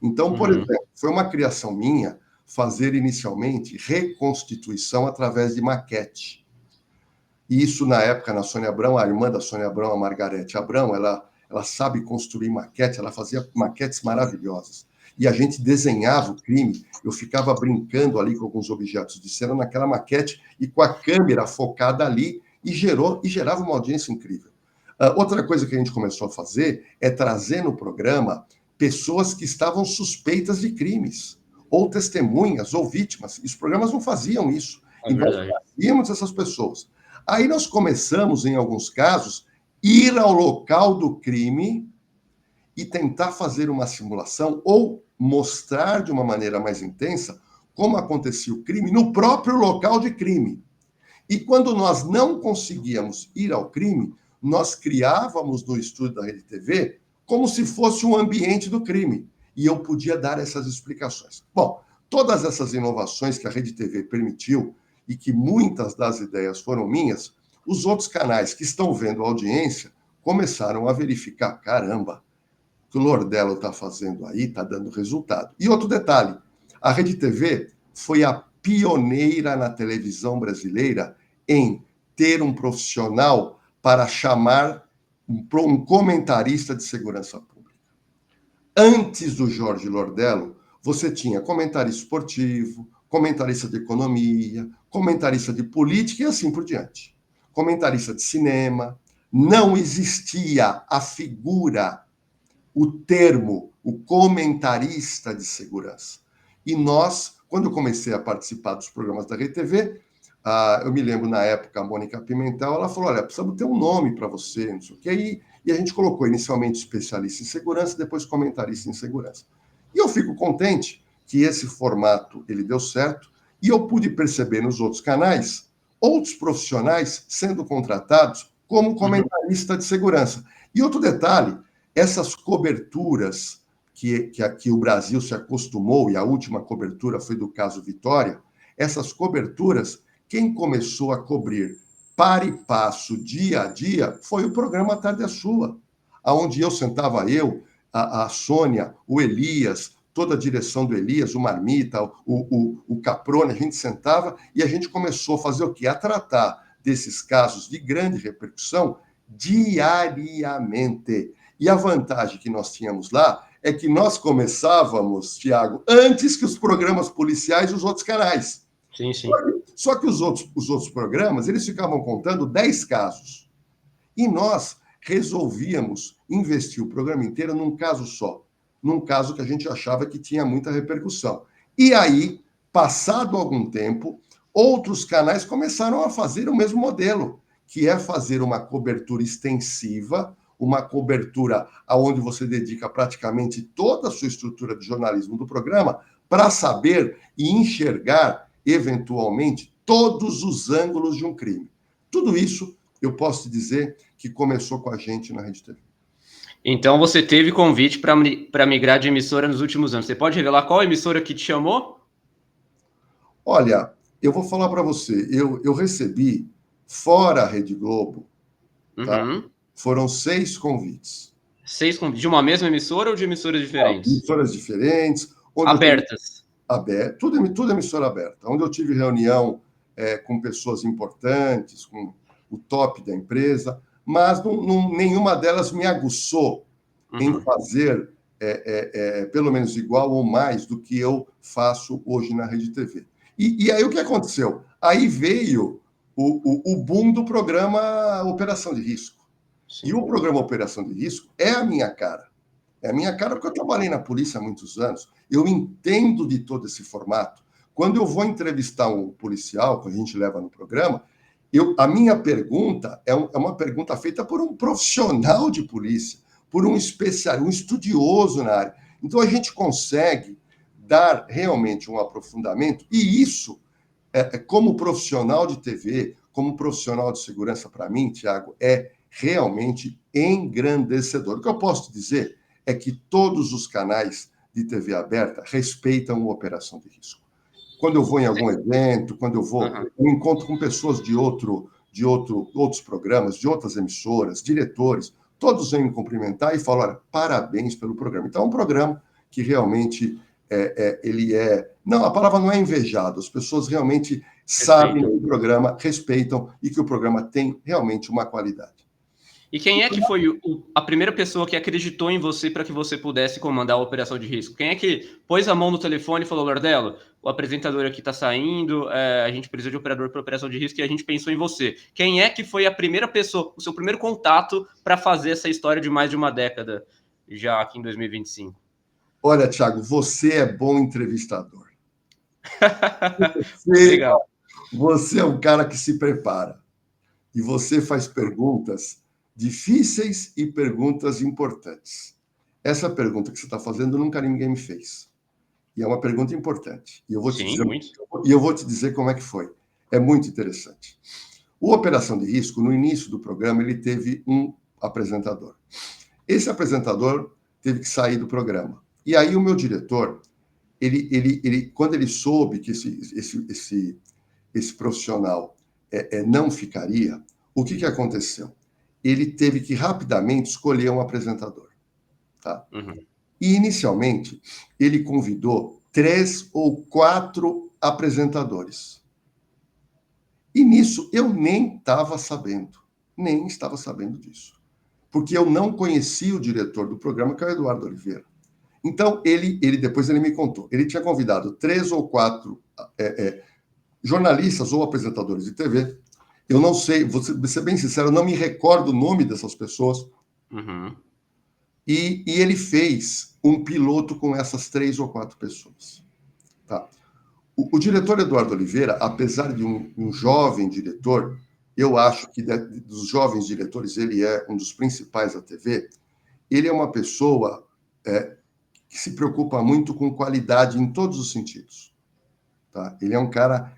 Então, por exemplo, foi uma criação minha fazer inicialmente reconstituição através de maquete. E isso, na época, na Sônia Abrão, a irmã da Sônia Abrão, a Margarete Abrão, ela sabe construir maquete, ela fazia maquetes maravilhosas. E a gente desenhava o crime, eu ficava brincando ali com alguns objetos de cena naquela maquete e com a câmera focada ali e gerava uma audiência incrível. Outra coisa que a gente começou a fazer é trazer no programa pessoas que estavam suspeitas de crimes, ou testemunhas, ou vítimas. E os programas não faziam isso. E nós trazíamos essas pessoas. Aí nós começamos, em alguns casos, ir ao local do crime e tentar fazer uma simulação ou mostrar de uma maneira mais intensa como acontecia o crime no próprio local de crime. E quando nós não conseguíamos ir ao crime, nós criávamos no estúdio da Rede TV como se fosse um ambiente do crime. E eu podia dar essas explicações. Bom, todas essas inovações que a Rede TV permitiu e que muitas das ideias foram minhas, os outros canais que estão vendo a audiência começaram a verificar, caramba, o que o Lordello está fazendo aí está dando resultado. E outro detalhe, a Rede TV foi a pioneira na televisão brasileira em ter um profissional para chamar um comentarista de segurança pública. Antes do Jorge Lordello, você tinha comentarista esportivo, comentarista de economia, comentarista de política e assim por diante. Comentarista de cinema. Não existia a figura, o termo, o comentarista de segurança. E nós, quando eu comecei a participar dos programas da Rede TV, eu me lembro na época, a Mônica Pimentel, ela falou, olha, precisamos ter um nome para você, não sei o quê, e a gente colocou inicialmente especialista em segurança, depois comentarista em segurança. E eu fico contente que esse formato ele deu certo, e eu pude perceber nos outros canais outros profissionais sendo contratados como comentarista de segurança. E outro detalhe, essas coberturas que o Brasil se acostumou, e a última cobertura foi do caso Vitória, essas coberturas, quem começou a cobrir para e passo, dia a dia, foi o programa A Tarde é Sua, onde eu sentava, a Sônia, o Elias, toda a direção do Elias, o Marmita, o Caprone, a gente sentava e a gente começou a fazer o quê? A tratar desses casos de grande repercussão diariamente. E a vantagem que nós tínhamos lá é que nós começávamos, Tiago, antes que os programas policiais e os outros canais. Sim, sim. Só que os outros programas, eles ficavam contando 10 casos. E nós resolvíamos investir o programa inteiro num caso só. Num caso que a gente achava que tinha muita repercussão. E aí, passado algum tempo, outros canais começaram a fazer o mesmo modelo, que é fazer uma cobertura extensiva, uma cobertura onde você dedica praticamente toda a sua estrutura de jornalismo do programa para saber e enxergar, eventualmente, todos os ângulos de um crime. Tudo isso eu posso te dizer que começou com a gente na Rede TV. Então você teve convite para migrar de emissora nos últimos anos. Você pode revelar qual emissora que te chamou? Olha, eu vou falar para você, eu recebi, fora a Rede Globo, tá? Uhum. Foram 6 convites. 6 convites. De uma mesma emissora ou de emissoras diferentes? Emissoras diferentes, onde eu tive Abertas. aberto, tudo emissora aberta, onde eu tive reunião com pessoas importantes, com o top da empresa, mas nenhuma delas me aguçou em Uhum. fazer pelo menos igual ou mais do que eu faço hoje na Rede TV. E aí o que aconteceu? Aí veio o boom do programa Operação de Risco. E Sim. o programa Operação de Risco é a minha cara. É a minha cara porque eu trabalhei na polícia há muitos anos. Eu entendo de todo esse formato. Quando eu vou entrevistar um policial, que a gente leva no programa, a minha pergunta é uma pergunta feita por um profissional de polícia, por um especialista, um estudioso na área. Então a gente consegue dar realmente um aprofundamento, e isso, como profissional de TV, como profissional de segurança, para mim, Tiago, é realmente engrandecedor. O que eu posso dizer é que todos os canais de TV aberta respeitam a operação de risco. Quando eu vou em algum evento, quando Uhum. eu encontro com pessoas outros programas, de outras emissoras, diretores, todos vêm me cumprimentar e falam: olha, parabéns pelo programa. Então, é um programa que realmente ele é. Não, a palavra não é invejado, as pessoas realmente sabem Respeito. que o programa respeitam e que o programa tem realmente uma qualidade. E quem é que foi a primeira pessoa que acreditou em você para que você pudesse comandar a operação de risco? Quem é que pôs a mão no telefone e falou: Lordelo, o apresentador aqui está saindo, a gente precisa de operador para operação de risco e a gente pensou em você. Quem é que foi a primeira pessoa, o seu primeiro contato para fazer essa história de mais de uma década, já aqui em 2025? Olha, Thiago, você é bom entrevistador. Você, Obrigado. você é um cara que se prepara. E você faz perguntas difíceis e perguntas importantes. Essa pergunta que você está fazendo nunca ninguém me fez. E é uma pergunta importante. Sim, muito. E eu vou te dizer como é que foi. É muito interessante. O Operação de Risco, no início do programa, ele teve um apresentador. Esse apresentador teve que sair do programa. E aí o meu diretor, quando ele soube que esse profissional não ficaria, o que aconteceu? Ele teve que rapidamente escolher um apresentador. Tá? Uhum. E, inicialmente, ele convidou 3 ou 4 apresentadores. E nisso eu nem estava sabendo disso. Porque eu não conhecia o diretor do programa, que é o Eduardo Oliveira. Então, depois ele me contou. Ele tinha convidado 3 ou 4 jornalistas ou apresentadores de TV. Eu não sei, vou ser bem sincero, eu não me recordo o nome dessas pessoas. Uhum. E ele fez um piloto com essas 3 ou 4 pessoas. Tá? O diretor Eduardo Oliveira, apesar de um jovem diretor, eu acho que dos jovens diretores ele é um dos principais da TV. Ele é uma pessoa que se preocupa muito com qualidade em todos os sentidos. Tá? Ele é um cara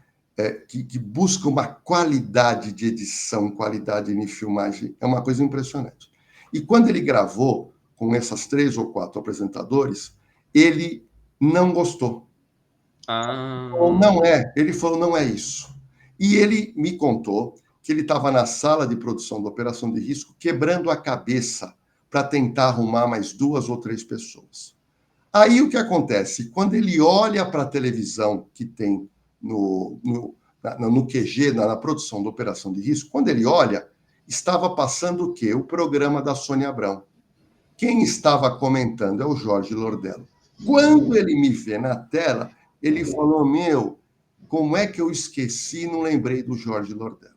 que busca uma qualidade de edição, qualidade de filmagem, é uma coisa impressionante. E quando ele gravou com essas 3 ou 4 apresentadores, ele não gostou. Ah. Ele falou, não é isso. E ele me contou que ele estava na sala de produção da Operação de Risco, quebrando a cabeça para tentar arrumar mais 2 ou 3 pessoas. Aí o que acontece? Quando ele olha para a televisão que tem no QG, na produção da Operação de Risco, quando ele olha, estava passando o quê? O programa da Sônia Abrão. Quem estava comentando é o Jorge Lordello. Quando ele me vê na tela, ele falou: meu, como é que eu esqueci e não lembrei do Jorge Lordello?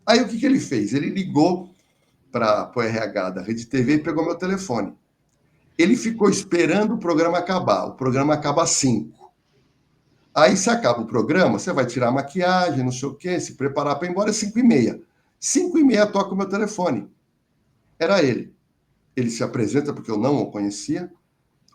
Aí o que ele fez? Ele ligou para o RH da Rede TV e pegou meu telefone. Ele ficou esperando o programa acabar. O programa acaba às 5. Aí, se acaba o programa, você vai tirar a maquiagem, não sei o quê, se preparar para ir embora às 5h30. 5h30 toca o meu telefone. Era ele. Ele se apresenta, porque eu não o conhecia.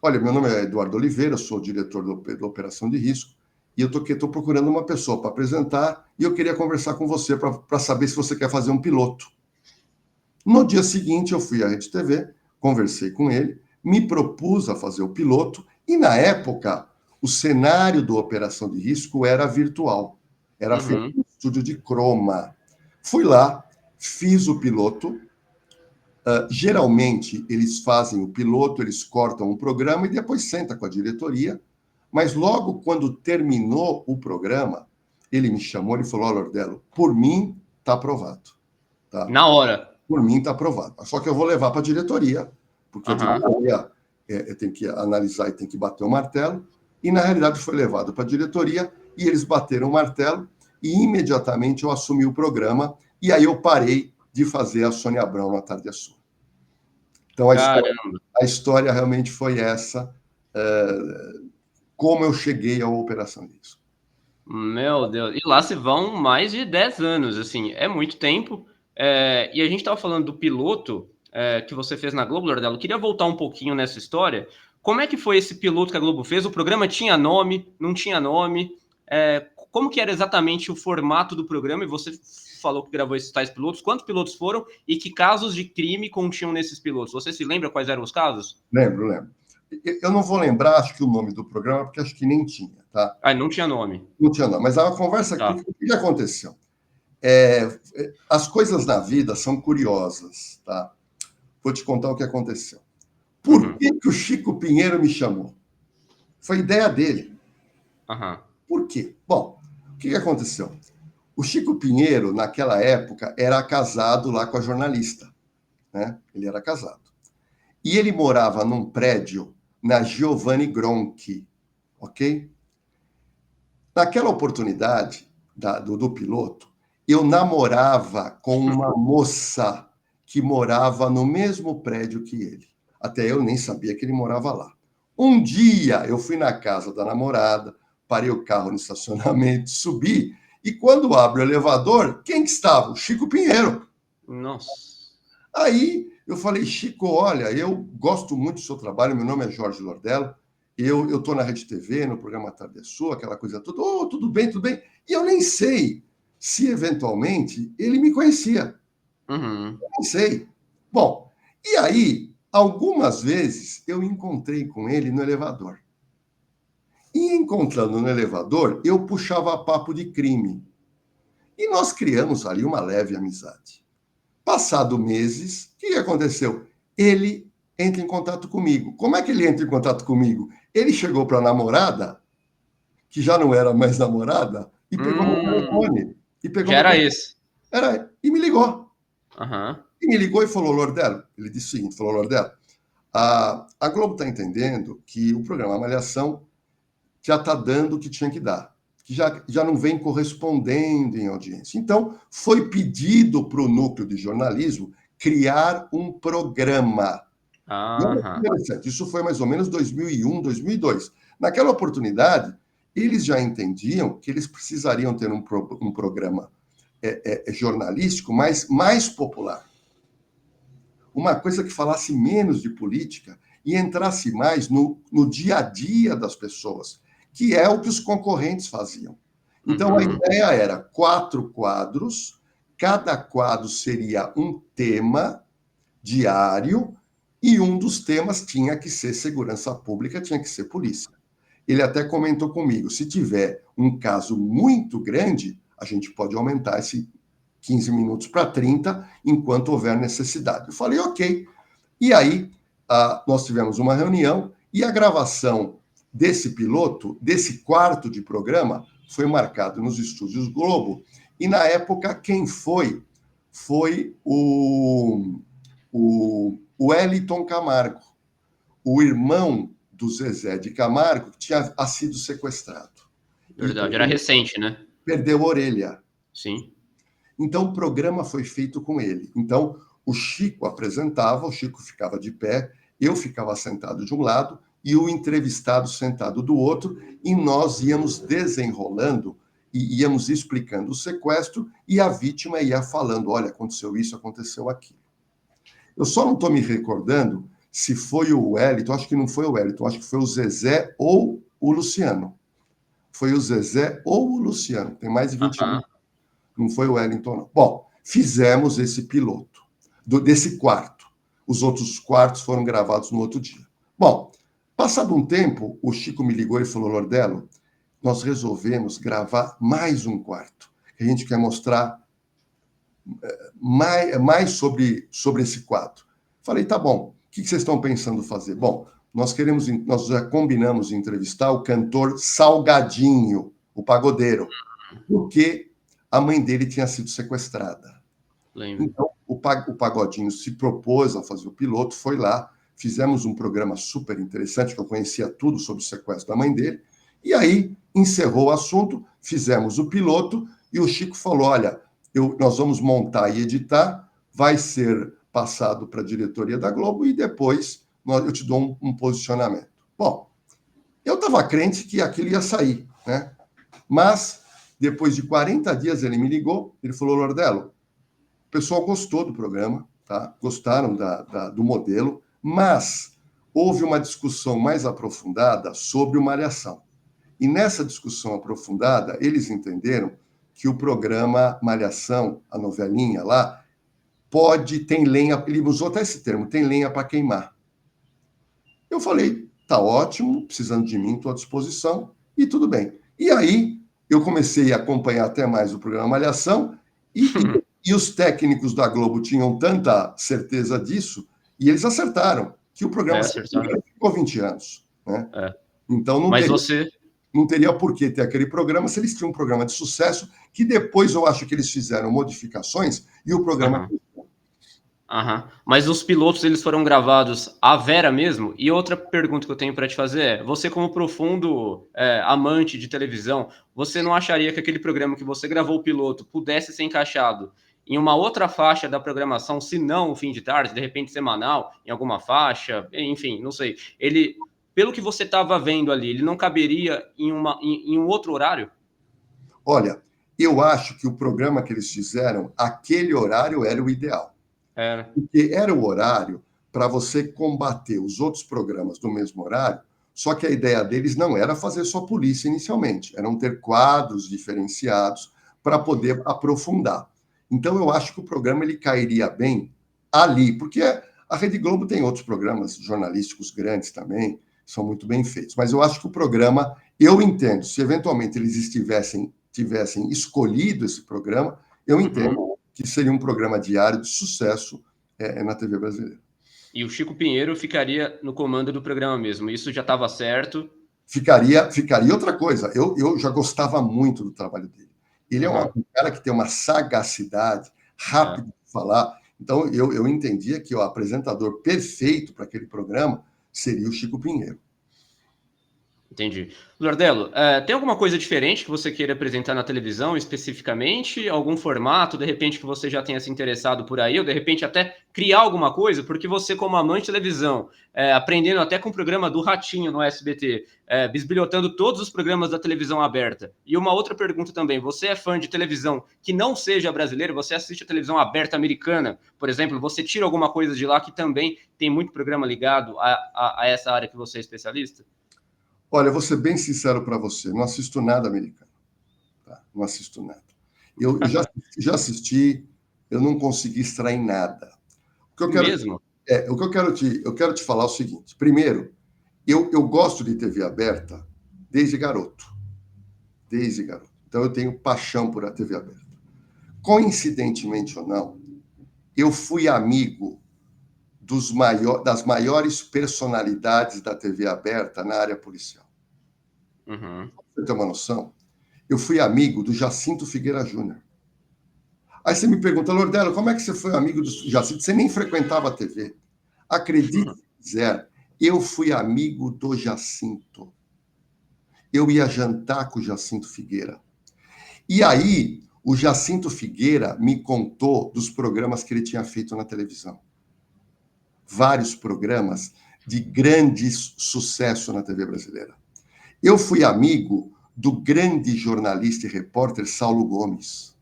Olha, meu nome é Eduardo Oliveira, sou diretor da Operação de Risco. e eu estou procurando uma pessoa para apresentar, e eu queria conversar com você para saber se você quer fazer um piloto. No dia seguinte, eu fui à Rede TV, conversei com ele, me propus a fazer o piloto, e na época, o cenário do Operação de Risco era virtual. Era feito Uhum. no estúdio de Croma. Fui lá, fiz o piloto. Geralmente, eles fazem o piloto, eles cortam o programa e depois senta com a diretoria. Mas logo quando terminou o programa, ele me chamou e falou: "Olha, Lordelo, por mim está aprovado. Tá? Na hora. Por mim está aprovado. Só que eu vou levar para a diretoria, porque a Aham. diretoria tem que analisar e tem que bater o martelo. E, na realidade, foi levado para a diretoria e eles bateram o martelo e, imediatamente, eu assumi o programa e aí eu parei de fazer a Sônia Abrão na Tarde é Sua. Então, Caramba. a história realmente foi essa, como eu cheguei à Operação Risco. Meu Deus. E lá se vão mais de 10 anos, assim, é muito tempo. E a gente estava falando do piloto, que você fez na Globo, Lordelo. Eu queria voltar um pouquinho nessa história. Como é que foi esse piloto que a Globo fez? O programa tinha nome, não tinha nome? Como que era exatamente o formato do programa? E você falou que gravou esses tais pilotos. Quantos pilotos foram e que casos de crime continham nesses pilotos? Você se lembra quais eram os casos? Lembro. Eu não vou lembrar, acho que o nome do programa, porque acho que nem tinha, tá? Ah, não tinha nome. Não tinha, não. Mas a conversa, Tá. o que aconteceu? As coisas na vida são curiosas, tá? Vou te contar o que aconteceu. Por Uhum. que o Chico Pinheiro me chamou? Foi ideia dele. Aham. Por quê? Bom, o que aconteceu? O Chico Pinheiro, naquela época, era casado lá com a jornalista, né? Ele era casado. E ele morava num prédio na Giovanni Gronchi, ok? Naquela oportunidade do piloto, eu namorava com uma moça que morava no mesmo prédio que ele. Até eu nem sabia que ele morava lá. Um dia eu fui na casa da namorada, parei o carro no estacionamento, subi, e quando abro o elevador, quem que estava? O Chico Pinheiro. Nossa. Aí eu falei: Chico, olha, eu gosto muito do seu trabalho, meu nome é Jorge Lordello, eu estou na Rede TV, no programa Tarde é Sua, aquela coisa toda. Oh, tudo bem, tudo bem. E eu nem sei se, eventualmente, ele me conhecia. Uhum. Nem sei. Bom, e aí, algumas vezes, eu encontrei com ele no elevador. E encontrando no elevador, eu puxava papo de crime. E nós criamos ali uma leve amizade. Passado meses, o que aconteceu? Ele entra em contato comigo. Como é que ele entra em contato comigo? Ele chegou para a namorada, que já não era mais namorada, e pegou meu Hum, telefone. E pegou já meu era telefone. esse. E me ligou. Aham. E me ligou e falou: Lordelo, ele disse o seguinte: falou, Lordelo, a Globo está entendendo que o programa Malhação já está dando o que tinha que dar, que já não vem correspondendo em audiência. Então, foi pedido para o núcleo de jornalismo criar um programa. E olha que Aham. interessante, isso foi mais ou menos 2001, 2002. Naquela oportunidade, eles já entendiam que eles precisariam ter um programa jornalístico mais popular. Uma coisa que falasse menos de política e entrasse mais no dia a dia das pessoas, que é o que os concorrentes faziam. Então, a Uhum. ideia era 4 quadros, cada quadro seria um tema diário, e um dos temas tinha que ser segurança pública, tinha que ser polícia. Ele até comentou comigo: se tiver um caso muito grande, a gente pode aumentar esse 15 minutos para 30, enquanto houver necessidade. Eu falei: ok. E aí, nós tivemos uma reunião e a gravação desse piloto, desse quarto de programa, foi marcado nos estúdios Globo. E na época, quem foi? Foi o Wellington Camargo, o irmão do Zezé de Camargo, que tinha sido sequestrado. E Verdade, era recente, né? perdeu a orelha. Sim. Então, o programa foi feito com ele. Então, o Chico apresentava, o Chico ficava de pé, eu ficava sentado de um lado e o entrevistado sentado do outro, e nós íamos desenrolando e íamos explicando o sequestro, e a vítima ia falando: olha, aconteceu isso, aconteceu aquilo. Eu só não estou me recordando se foi o Wellington, acho que não foi o Wellington, acho que foi o Zezé ou o Luciano. Foi o Zezé ou o Luciano, tem mais de 20 Aham. anos. Não foi o Wellington, não. Bom, fizemos esse piloto desse quarto. Os outros quartos foram gravados no outro dia. Bom, passado um tempo, o Chico me ligou e falou: Lordelo, nós resolvemos gravar mais um quarto. A gente quer mostrar mais sobre esse quadro. Falei, tá bom, o que vocês estão pensando fazer? Bom, nós já combinamos entrevistar o cantor Salgadinho, o pagodeiro, porque a mãe dele tinha sido sequestrada. Lembro. Então, o Pagodinho se propôs a fazer o piloto, foi lá, fizemos um programa super interessante, que eu conhecia tudo sobre o sequestro da mãe dele, e aí encerrou o assunto, fizemos o piloto, e o Chico falou, olha, nós vamos montar e editar, vai ser passado para a diretoria da Globo, e depois eu te dou um posicionamento. Bom, eu estava crente que aquilo ia sair, né? Mas, depois de 40 dias, ele me ligou, ele falou, Lordelo, o pessoal gostou do programa, tá? Gostaram do modelo, mas houve uma discussão mais aprofundada sobre o Malhação. E nessa discussão aprofundada, eles entenderam que o programa Malhação, a novelinha lá, tem lenha, ele usou até esse termo, tem lenha para queimar. Eu falei, tá ótimo, precisando de mim, estou à disposição, e tudo bem. E aí, eu comecei a acompanhar até mais o programa Malhação, e os técnicos da Globo tinham tanta certeza disso, e eles acertaram, que o programa Acertaram. ficou 20 anos. Né? Então, Mas você... não teria por que ter aquele programa se eles tinham um programa de sucesso, que depois eu acho que eles fizeram modificações, e o programa... Aham. Mas os pilotos, eles foram gravados à vera mesmo? E outra pergunta que eu tenho para te fazer é, você como profundo amante de televisão, você não acharia que aquele programa que você gravou o piloto pudesse ser encaixado em uma outra faixa da programação, se não o fim de tarde, de repente semanal, em alguma faixa, enfim, não sei. Ele, pelo que você estava vendo ali, ele não caberia em um outro horário? Olha, eu acho que o programa que eles fizeram, aquele horário era o ideal. Porque era o horário para você combater os outros programas do mesmo horário, só que a ideia deles não era fazer só polícia inicialmente, eram ter quadros diferenciados para poder aprofundar. Então eu acho que o programa ele cairia bem ali, porque a Rede Globo tem outros programas jornalísticos grandes também, são muito bem feitos, mas eu acho que o programa, eu entendo, se eventualmente eles tivessem escolhido esse programa, eu entendo que seria um programa diário de sucesso na TV brasileira. E o Chico Pinheiro ficaria no comando do programa mesmo, isso já estava certo? Ficaria outra coisa, eu já gostava muito do trabalho dele. Ele é um cara que tem uma sagacidade, rápido de falar, então eu entendia que o apresentador perfeito para aquele programa seria o Chico Pinheiro. Entendi. Lordelo, tem alguma coisa diferente que você queira apresentar na televisão especificamente? Algum formato, de repente, que você já tenha se interessado por aí? Ou, de repente, até criar alguma coisa? Porque você, como amante de televisão, aprendendo até com o programa do Ratinho no SBT, bisbilhotando todos os programas da televisão aberta. E uma outra pergunta também, você é fã de televisão que não seja brasileira? Você assiste a televisão aberta americana, por exemplo? Você tira alguma coisa de lá que também tem muito programa ligado a essa área que você é especialista? Olha, eu vou ser bem sincero para você, não assisto nada americano. Tá? Não assisto nada. Eu já assisti, eu não consegui extrair nada. O que eu quero, Mesmo? eu quero te falar o seguinte. Primeiro, eu gosto de TV aberta desde garoto. Desde garoto. Então eu tenho paixão por a TV aberta. Coincidentemente ou não, eu fui amigo das maiores personalidades da TV aberta na área policial. Uhum. Pra você ter uma noção, eu fui amigo do Jacinto Figueira Júnior. Aí você me pergunta, Lordelo, como é que você foi amigo do Jacinto? Você nem frequentava a TV. Acredite se quiser, eu fui amigo do Jacinto. Eu ia jantar com o Jacinto Figueira. E aí, o Jacinto Figueira me contou dos programas que ele tinha feito na televisão. Vários programas de grande sucesso na TV brasileira. Eu fui amigo do grande jornalista e repórter Saulo Gomes.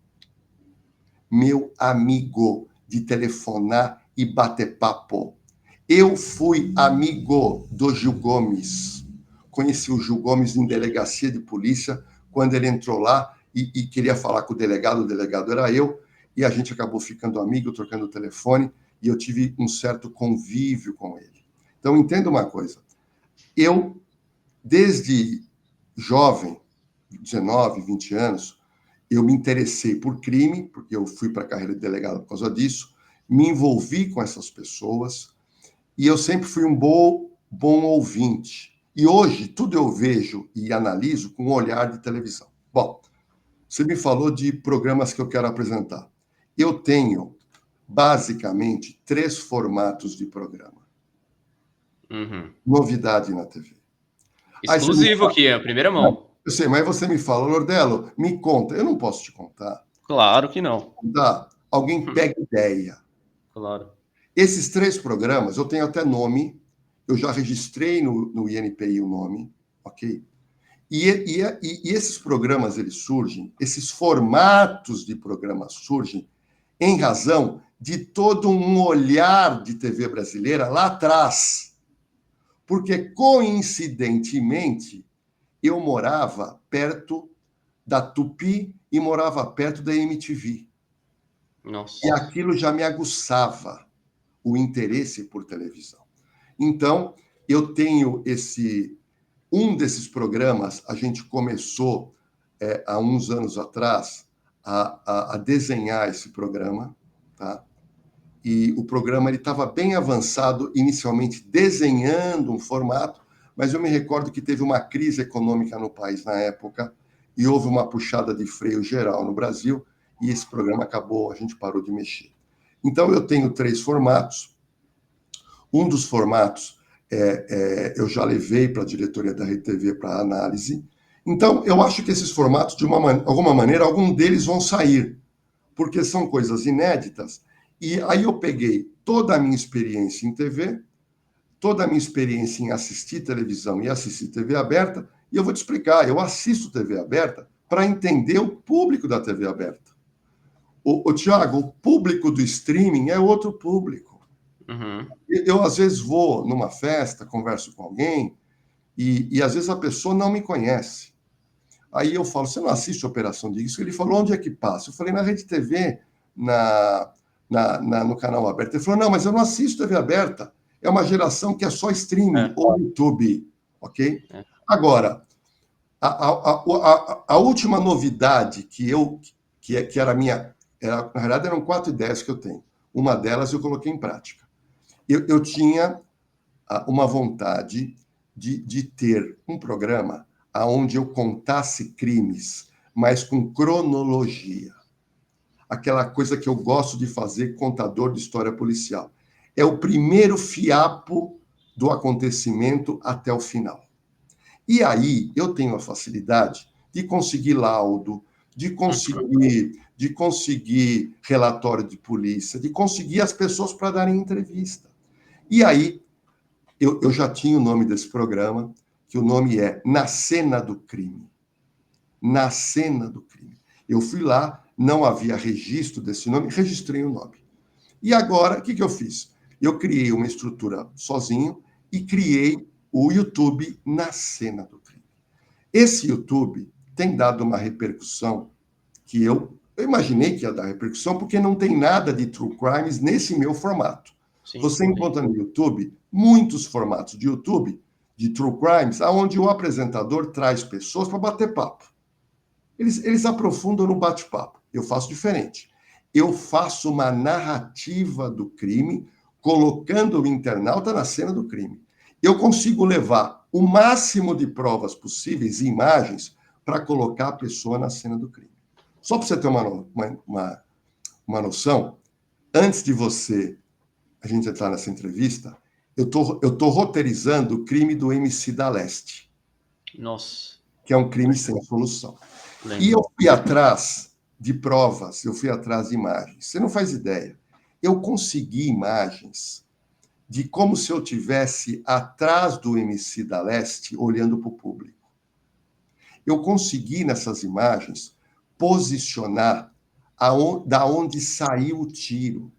Meu amigo de telefonar e bater papo. Eu fui amigo do Gil Gomes. conheci o Gil Gomes em delegacia de polícia, quando ele entrou lá e queria falar com o delegado era eu, e a gente acabou ficando amigo, trocando o telefone, e eu tive um certo convívio com ele. Então, entenda uma coisa, eu, desde jovem, 19, 20 anos, eu me interessei por crime, porque eu fui para a carreira de delegado por causa disso, me envolvi com essas pessoas, e eu sempre fui um bom ouvinte. E hoje, tudo eu vejo e analiso com um olhar de televisão. Bom, você me falou de programas que eu quero apresentar. Eu tenho, basicamente, 3 formatos de programa. Uhum. Novidade na TV. Exclusivo aqui, é a primeira mão. Eu sei, mas você me fala, Lordello, me conta. Eu não posso te contar. Claro que não. Contar, alguém pega ideia. Claro. Esses 3 programas, eu tenho até nome, eu já registrei no INPI o nome, ok? E esses programas, eles surgem, esses formatos de programas surgem em razão de todo um olhar de TV brasileira lá atrás. Porque, coincidentemente, eu morava perto da Tupi e morava perto da MTV. Nossa. E aquilo já me aguçava o interesse por televisão. Então, eu tenho um desses programas, a gente começou há uns anos atrás a desenhar esse programa, tá? E o programa estava bem avançado inicialmente, desenhando um formato, mas eu me recordo que teve uma crise econômica no país na época e houve uma puxada de freio geral no Brasil e esse programa acabou, a gente parou de mexer. Então, eu tenho 3 formatos. Um dos formatos eu já levei para a diretoria da RTV para análise. Então, eu acho que esses formatos, de alguma maneira, algum deles vão sair, porque são coisas inéditas. E aí eu peguei toda a minha experiência em TV, toda a minha experiência em assistir televisão e assistir TV aberta, e eu vou te explicar, eu assisto TV aberta para entender o público da TV aberta. Tiago, o público do streaming é outro público. Uhum. Eu, às vezes, vou numa festa, converso com alguém, e às vezes a pessoa não me conhece. Aí eu falo, você não assiste Operação Disco? Ele falou, onde é que passa? Eu falei, na Rede TV, no canal aberto. Ele falou, não, mas eu não assisto TV aberta. É uma geração que é só streaming ou YouTube, ok? Agora, a última novidade que era minha, na verdade eram 4 ideias que eu tenho. Uma delas eu coloquei em prática. Eu tinha uma vontade de ter um programa onde eu contasse crimes, mas com cronologia. Aquela coisa que eu gosto de fazer, contador de história policial. É o primeiro fiapo do acontecimento até o final. E aí eu tenho a facilidade de conseguir laudo, de conseguir relatório de polícia, de conseguir as pessoas para darem entrevista. E aí eu já tinha o nome desse programa, que o nome é Na Cena do Crime. Na Cena do Crime. Eu fui lá, não havia registro desse nome, registrei o nome. E agora, o que eu fiz? Eu criei uma estrutura sozinho e criei o YouTube Na Cena do Crime. Esse YouTube tem dado uma repercussão que eu imaginei que ia dar repercussão, porque não tem nada de true crimes nesse meu formato. Sim, você encontra no YouTube muitos formatos de YouTube de true crimes, onde o apresentador traz pessoas para bater papo. Eles aprofundam no bate-papo. Eu faço diferente. Eu faço uma narrativa do crime, colocando o internauta na cena do crime. Eu consigo levar o máximo de provas possíveis e imagens para colocar a pessoa na cena do crime. Só para você ter uma noção, antes de a gente entrar nessa entrevista, eu tô roteirizando o crime do MC da Leste. Nossa. Que é um crime sem solução. E eu fui atrás de provas, eu fui atrás de imagens. Você não faz ideia. Eu consegui imagens de como se eu tivesse atrás do MC da Leste, olhando para o público. Eu consegui, nessas imagens, posicionar da onde saiu o tiro.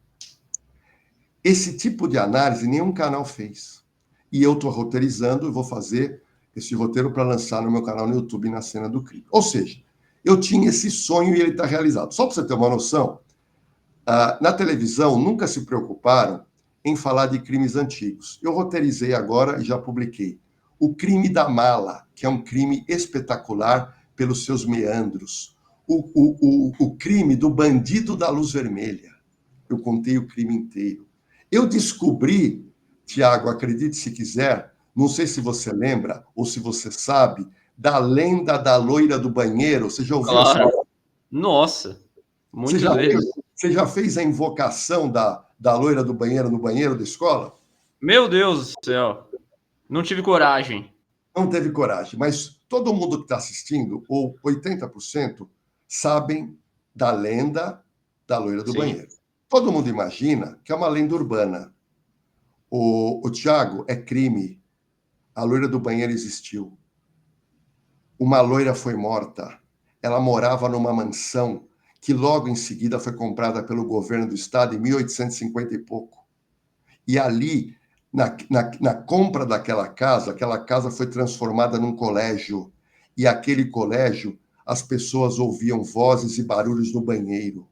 Esse tipo de análise nenhum canal fez. E eu estou roteirizando, eu vou fazer. esse roteiro para lançar no meu canal no YouTube, Na Cena do Crime. Ou seja, eu tinha esse sonho e ele está realizado. Só para você ter uma noção, na televisão nunca se preocuparam em falar de crimes antigos. Eu roteirizei agora e já publiquei O Crime da Mala, que é um crime espetacular pelos seus meandros. O crime do bandido da luz vermelha. Eu contei o crime inteiro. Eu descobri, Tiago, acredite se quiser, não sei se você lembra ou se você sabe, da lenda da loira do banheiro. Você já ouviu essa? Claro. Nossa, Você muitas já fez, vezes. você já fez a invocação da loira do banheiro no banheiro da escola? Meu Deus do céu. Não tive coragem. Não teve coragem, mas todo mundo que está assistindo, ou 80%, sabem da lenda da loira do Sim. banheiro. Todo mundo imagina que é uma lenda urbana. O Tiago, é crime. A loira do banheiro existiu. Uma loira foi morta. Ela morava numa mansão que logo em seguida foi comprada pelo governo do estado em 1850 e pouco. E ali, na compra daquela casa, aquela casa foi transformada num colégio. E aquele colégio, as pessoas ouviam vozes e barulhos no banheiro.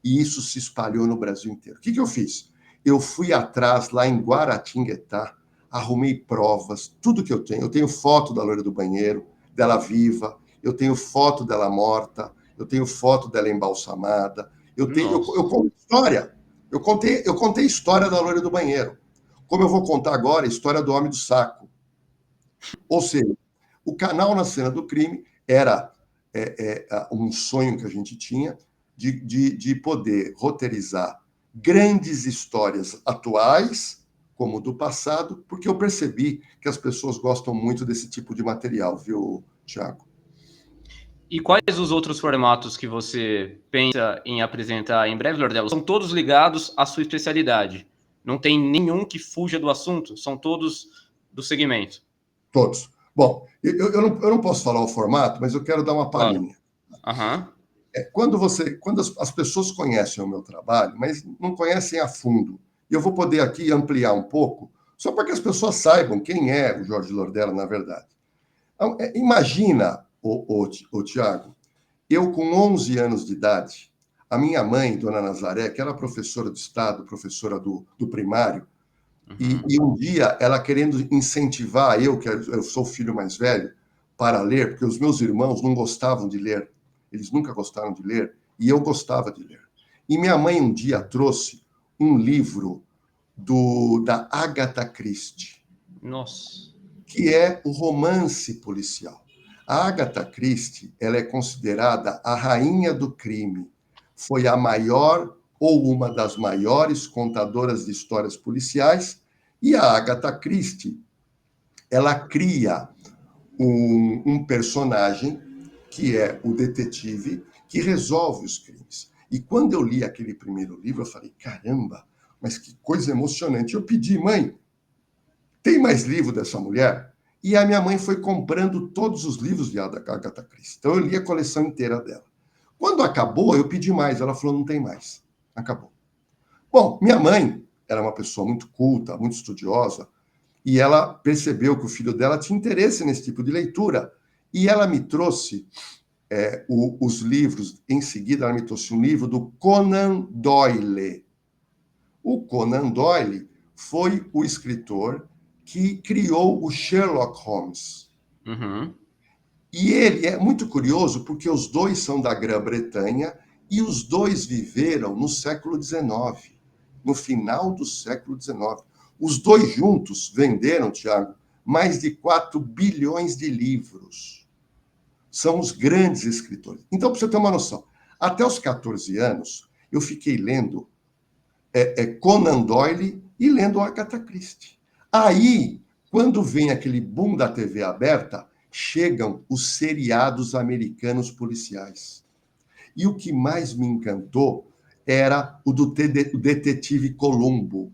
E isso se espalhou no Brasil inteiro. O que eu fiz? Eu fui atrás, lá em Guaratinguetá, arrumei provas, tudo que eu tenho. Eu tenho foto da loira do banheiro, dela viva, eu tenho foto dela morta, eu tenho foto dela embalsamada, eu Nossa. conto história. Eu contei a história da loira do banheiro. Como eu vou contar agora a história do homem do saco. Ou seja, o canal Na Cena do Crime era um sonho que a gente tinha de poder roteirizar grandes histórias atuais, como do passado, porque eu percebi que as pessoas gostam muito desse tipo de material, viu, Tiago? E quais os outros formatos que você pensa em apresentar em breve, Lordelo? São todos ligados à sua especialidade. Não tem nenhum que fuja do assunto, são todos do segmento. Todos. Bom, eu não posso falar o formato, mas eu quero dar uma Claro. palhinha. Aham. Quando as pessoas conhecem o meu trabalho, mas não conhecem a fundo, e eu vou poder aqui ampliar um pouco, só para que as pessoas saibam quem é o Jorge Lordella, na verdade. Então, imagina, o Tiago, eu com 11 anos de idade, a minha mãe, Dona Nazaré, que era professora do Estado, professora do primário, Uhum. e um dia ela querendo incentivar eu, que eu sou o filho mais velho, para ler, porque os meus irmãos não gostavam de ler, eles nunca gostaram de ler, e eu gostava de ler. E minha mãe um dia trouxe um livro da Agatha Christie, Nossa. que é o romance policial. A Agatha Christie, ela é considerada a rainha do crime. Foi a maior ou uma das maiores contadoras de histórias policiais, e a Agatha Christie, ela cria um personagem que é o detetive que resolve os crimes. E quando eu li aquele primeiro livro, eu falei, caramba, mas que coisa emocionante. Eu pedi, mãe, tem mais livro dessa mulher? E a minha mãe foi comprando todos os livros de Agatha Christie. Então eu li a coleção inteira dela. Quando acabou, eu pedi mais. Ela falou, não tem mais. Acabou. Bom, minha mãe era uma pessoa muito culta, muito estudiosa, e ela percebeu que o filho dela tinha interesse nesse tipo de leitura. E ela me trouxe os livros, em seguida ela me trouxe um livro do Conan Doyle. O Conan Doyle foi o escritor que criou o Sherlock Holmes. Uhum. E ele é muito curioso porque os dois são da Grã-Bretanha e os dois viveram no século XIX, no final do século XIX. Os dois juntos venderam, Tiago, mais de 4 bilhões de livros. São os grandes escritores. Então, para você ter uma noção, até os 14 anos, eu fiquei lendo Conan Doyle e lendo Agatha Christie. Aí, quando vem aquele boom da TV aberta, chegam os seriados americanos policiais. E o que mais me encantou era o do Detetive Columbo.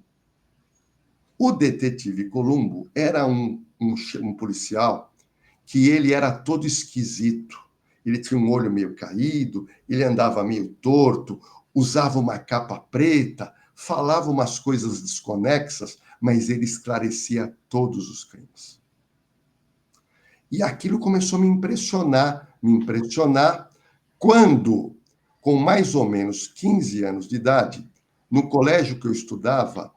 O Detetive Columbo era um policial que ele era todo esquisito. Ele tinha um olho meio caído, ele andava meio torto, usava uma capa preta, falava umas coisas desconexas, mas ele esclarecia todos os crimes. E aquilo começou a me impressionar, quando, com mais ou menos 15 anos de idade, no colégio que eu estudava,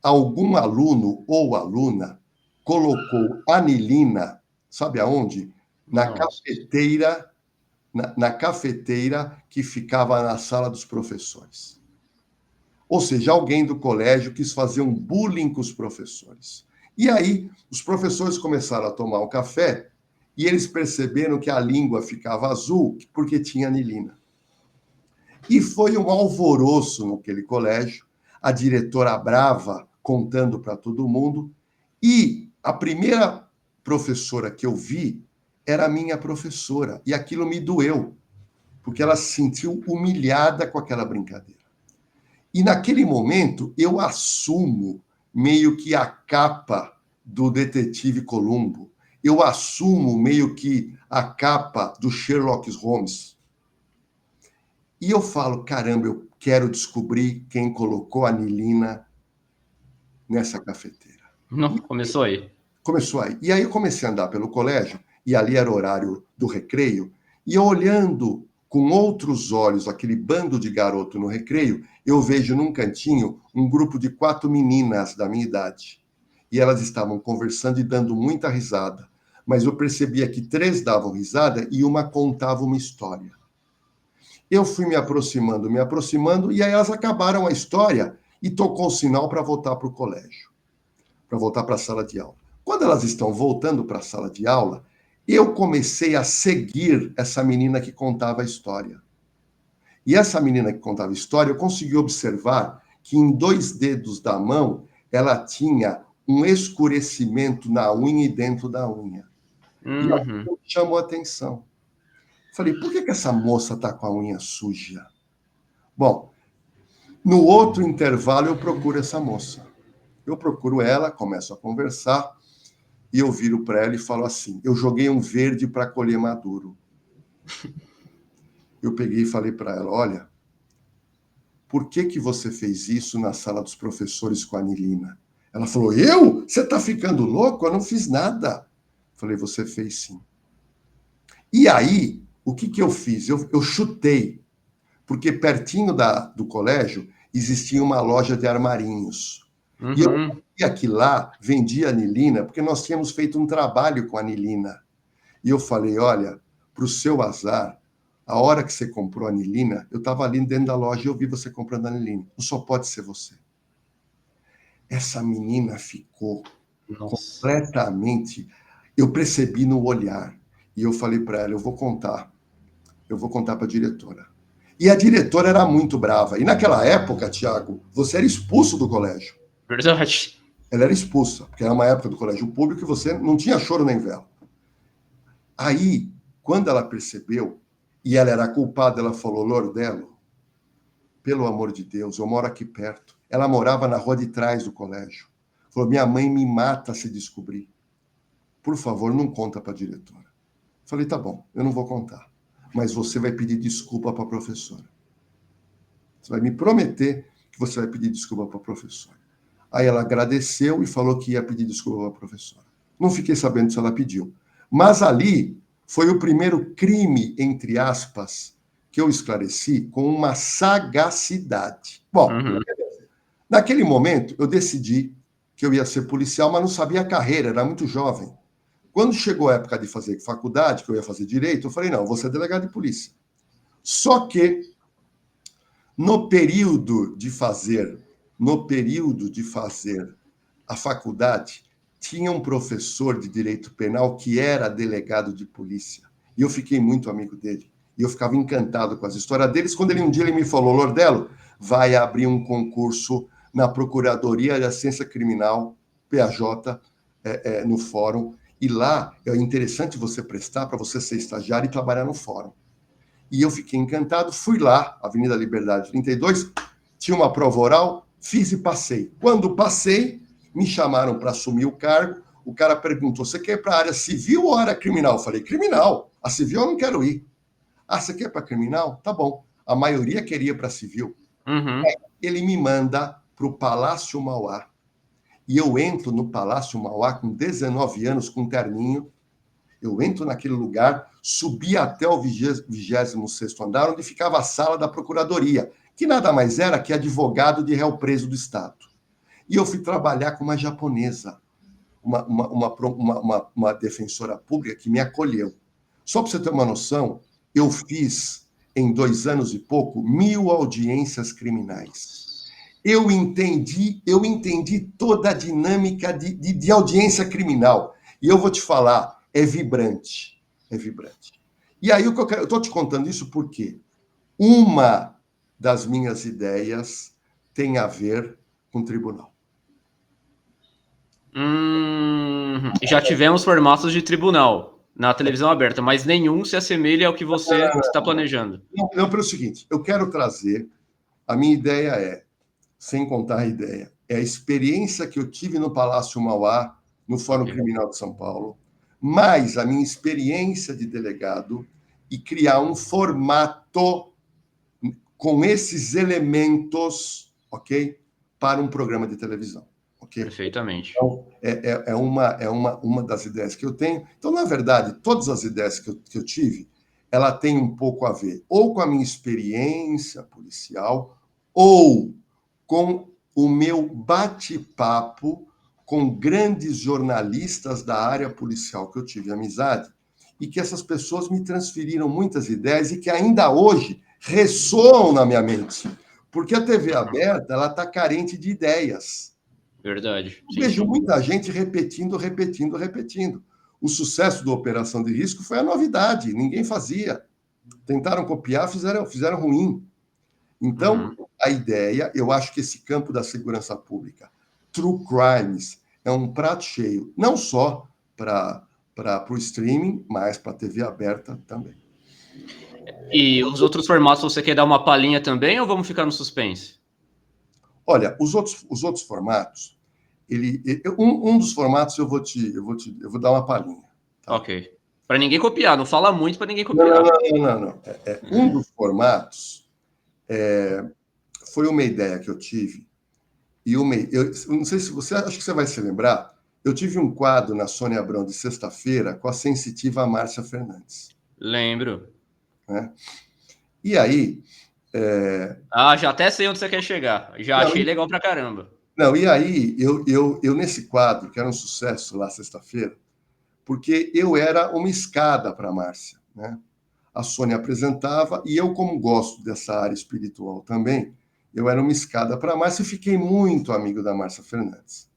algum aluno ou aluna colocou anilina, sabe aonde? Na Nossa. cafeteira, na cafeteira que ficava na sala dos professores. Ou seja, alguém do colégio quis fazer um bullying com os professores. E aí, os professores começaram a tomar um café e eles perceberam que a língua ficava azul porque tinha anilina. E foi um alvoroço naquele colégio, a diretora brava contando para todo mundo, e a primeira professora que eu vi era a minha professora, e aquilo me doeu, porque ela se sentiu humilhada com aquela brincadeira. E naquele momento eu assumo meio que a capa do detetive Columbo, eu assumo meio que a capa do Sherlock Holmes. E eu falo, caramba, eu quero descobrir quem colocou a anilina nessa cafeteira. Não, começou aí. Começou aí. E aí eu comecei a andar pelo colégio, e ali era o horário do recreio, e eu olhando com outros olhos aquele bando de garoto no recreio, eu vejo num cantinho um grupo de 4 meninas da minha idade. E elas estavam conversando e dando muita risada. Mas eu percebia que 3 davam risada e uma contava uma história. Eu fui me aproximando, e aí elas acabaram a história e tocou o sinal para voltar para o colégio, para voltar para a sala de aula. Quando elas estão voltando para a sala de aula, eu comecei a seguir essa menina que contava a história. E essa menina que contava a história, eu consegui observar que em 2 dedos da mão ela tinha um escurecimento na unha e dentro da unha. E Uhum. aquilo chamou a atenção. Falei, por que essa moça está com a unha suja? Bom, no outro intervalo eu procuro essa moça. Eu procuro ela, começo a conversar, e eu viro para ela e falo assim: eu joguei um verde para colher maduro. Eu peguei e falei para ela: olha, por que você fez isso na sala dos professores com a anilina? Ela falou: eu? Você está ficando louco? Eu não fiz nada. Falei: você fez sim. E aí, o que eu fiz? Eu chutei, porque pertinho do colégio existia uma loja de armarinhos. E eu Uhum. sabia que lá vendia anilina, porque nós tínhamos feito um trabalho com anilina. E eu falei: olha, para o seu azar, a hora que você comprou anilina, eu estava ali dentro da loja e eu vi você comprando anilina. Não só pode ser você. Essa menina ficou Nossa. completamente. Eu percebi no olhar. E eu falei para ela: eu vou contar. Eu vou contar para a diretora. E a diretora era muito brava. E naquela época, Tiago, você era expulso do colégio. Verdade. Ela era expulsa, porque era uma época do colégio público e você não tinha choro nem vela. Aí, quando ela percebeu, e ela era culpada, ela falou: Lordelo, pelo amor de Deus, eu moro aqui perto. Ela morava na rua de trás do colégio. Falou: minha mãe me mata se descobrir. Por favor, não conta para a diretora. Falei: tá bom, eu não vou contar. Mas você vai pedir desculpa para a professora. Você vai me prometer que você vai pedir desculpa para a professora. Aí ela agradeceu e falou que ia pedir desculpa para a professora. Não fiquei sabendo se ela pediu. Mas ali foi o primeiro crime, entre aspas, que eu esclareci com uma sagacidade. Bom, Uhum. naquele momento eu decidi que eu ia ser policial, mas não sabia a carreira, era muito jovem. Quando chegou a época de fazer faculdade, que eu ia fazer direito, eu falei: não, eu vou ser delegado de polícia. Só que no período de fazer a faculdade, tinha um professor de direito penal que era delegado de polícia. E eu fiquei muito amigo dele. E eu ficava encantado com as histórias deles. Quando um dia ele me falou: Lordelo, vai abrir um concurso na Procuradoria da Ciência Criminal, PAJ, no fórum. E lá é interessante você prestar para você ser estagiário e trabalhar no fórum. E eu fiquei encantado, fui lá, Avenida Liberdade 32, tinha uma prova oral, fiz e passei. Quando passei, me chamaram para assumir o cargo. O cara perguntou: você quer ir para a área civil ou área criminal? Eu falei: criminal. A civil eu não quero ir. Ah, você quer para criminal? Tá bom. A maioria queria para civil. Uhum. Ele me manda para o Palácio Mauá. E eu entro no Palácio Mauá com 19 anos, com um terninho, Eu entro naquele lugar, subi até o 26º andar, onde ficava a sala da procuradoria, que nada mais era que advogado de réu preso do Estado. E eu fui trabalhar com uma japonesa, uma defensora pública que me acolheu. Só para você ter uma noção, eu fiz, em 2 anos e pouco, 1.000 audiências criminais. Eu entendi toda a dinâmica de audiência criminal. E eu vou te falar, é vibrante. É vibrante. E aí, eu estou te contando isso porque uma das minhas ideias tem a ver com o tribunal. Já tivemos formatos de tribunal na televisão aberta, mas nenhum se assemelha ao que você está planejando. Não, pelo seguinte, eu quero trazer, a minha ideia é, sem contar a ideia, é a experiência que eu tive no Palácio Mauá, no Fórum Criminal de São Paulo, mais a minha experiência de delegado e criar um formato com esses elementos, ok? Para um programa de televisão. Okay? Perfeitamente. Então, é uma das ideias que eu tenho. Então, na verdade, todas as ideias que eu tive, ela tem um pouco a ver ou com a minha experiência policial ou com o meu bate-papo com grandes jornalistas da área policial que eu tive amizade e que essas pessoas me transferiram muitas ideias e que ainda hoje ressoam na minha mente. Porque a TV aberta, ela está carente de ideias. Verdade. Eu vejo muita gente repetindo. O sucesso da Operação de Risco foi a novidade, ninguém fazia. Tentaram copiar, fizeram ruim. Então, a ideia, eu acho que esse campo da segurança pública, True Crimes, é um prato cheio, não só para o streaming, mas para a TV aberta também. E os outros formatos, você quer dar uma palhinha também ou vamos ficar no suspense? Olha, os outros formatos, um dos formatos eu vou dar uma palhinha. Tá? Ok. Para ninguém copiar, não fala muito para ninguém copiar. Não. Um dos formatos foi uma ideia que eu tive. E eu não sei se você, acho que você vai se lembrar, eu tive um quadro na Sônia Abrão de sexta-feira com a sensitiva Márcia Fernandes. Lembro. Né? E aí... já até sei onde você quer chegar. Achei legal pra caramba. Não, e aí, eu nesse quadro, que era um sucesso lá sexta-feira, porque eu era uma escada para a Márcia. Né? A Sônia apresentava, e eu, como gosto dessa área espiritual também, eu era uma escada para a Márcia e fiquei muito amigo da Márcia Fernandes.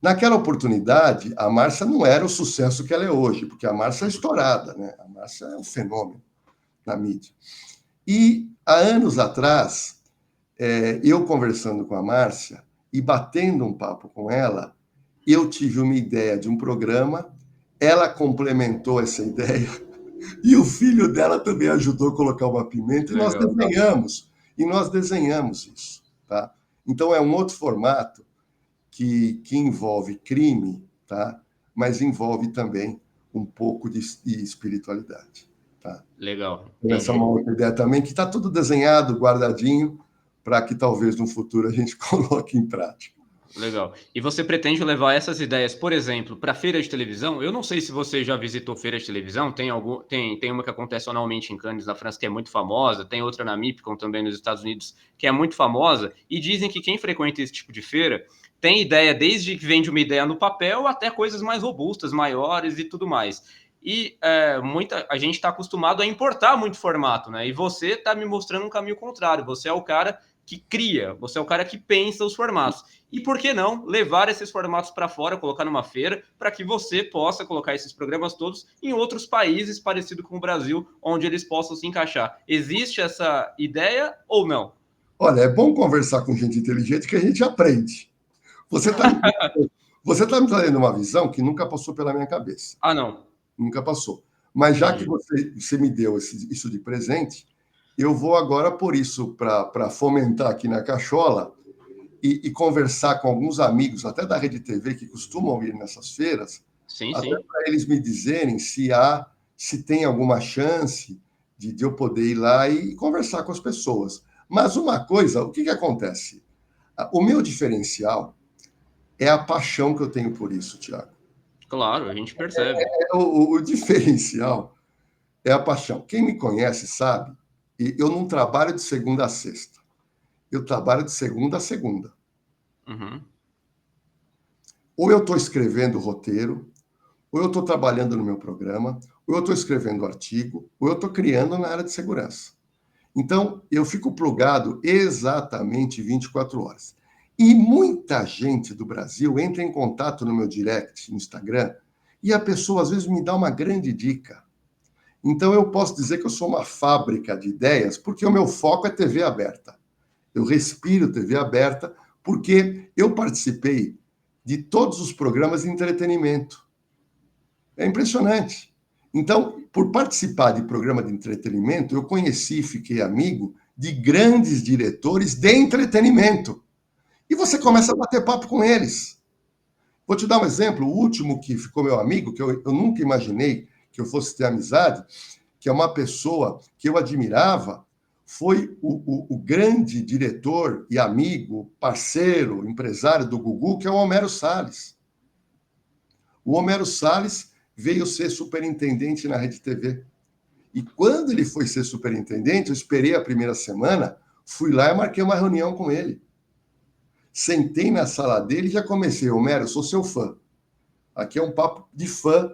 Naquela oportunidade, a Márcia não era o sucesso que ela é hoje, porque a Márcia é estourada, né? A Márcia é um fenômeno na mídia. E, há anos atrás, eu conversando com a Márcia e batendo um papo com ela, eu tive uma ideia de um programa, ela complementou essa ideia, e o filho dela também ajudou a colocar uma pimenta, e nós desenhamos isso. Tá? Então, é um outro formato que envolve crime, tá? Mas envolve também um pouco de espiritualidade. Tá? Legal. Essa é uma outra ideia também, que está tudo desenhado, guardadinho, para que talvez no futuro a gente coloque em prática. Legal. E você pretende levar essas ideias, por exemplo, para feira de televisão? Eu não sei se você já visitou feira de televisão, tem uma que acontece anualmente em Cannes, na França, que é muito famosa, tem outra na MIPCOM também nos Estados Unidos, que é muito famosa, e dizem que quem frequenta esse tipo de feira tem ideia, desde que vende uma ideia no papel, até coisas mais robustas, maiores e tudo mais. E a gente está acostumado a importar muito formato, né? E você está me mostrando um caminho contrário, você é o cara que cria, você é o cara que pensa os formatos. E por que não levar esses formatos para fora, colocar numa feira, para que você possa colocar esses programas todos em outros países parecido com o Brasil, onde eles possam se encaixar? Existe essa ideia ou não? Olha, é bom conversar com gente inteligente que a gente aprende. Você está me trazendo uma visão que nunca passou pela minha cabeça. Ah, não. Nunca passou. Mas já que você me deu isso de presente, eu vou agora pôr isso para fomentar aqui na cachola e conversar com alguns amigos, até da Rede TV, que costumam ir nessas feiras, até para eles me dizerem se tem alguma chance de eu poder ir lá e conversar com as pessoas. Mas uma coisa, o que acontece? O meu diferencial é a paixão que eu tenho por isso, Tiago. Claro, a gente percebe. O diferencial é a paixão. Quem me conhece sabe, e eu não trabalho de segunda a sexta. Eu trabalho de segunda a segunda. Uhum. Ou eu estou escrevendo roteiro, ou eu estou trabalhando no meu programa, ou eu estou escrevendo artigo, ou eu estou criando na área de segurança. Então, eu fico plugado exatamente 24 horas. E muita gente do Brasil entra em contato no meu direct, no Instagram, e a pessoa às vezes me dá uma grande dica. Então, eu posso dizer que eu sou uma fábrica de ideias, porque o meu foco é TV aberta. Eu respiro TV aberta, porque eu participei de todos os programas de entretenimento. É impressionante. Então, por participar de programa de entretenimento, eu conheci e fiquei amigo de grandes diretores de entretenimento. E você começa a bater papo com eles. Vou te dar um exemplo. O último que ficou meu amigo, que eu nunca imaginei que eu fosse ter amizade, que é uma pessoa que eu admirava, foi o grande diretor e amigo, parceiro, empresário do Gugu, que é o Homero Salles. O Homero Salles veio ser superintendente na Rede TV. E quando ele foi ser superintendente, eu esperei a primeira semana, fui lá e marquei uma reunião com ele. Sentei na sala dele e já comecei. Homero, eu sou seu fã. Aqui é um papo de fã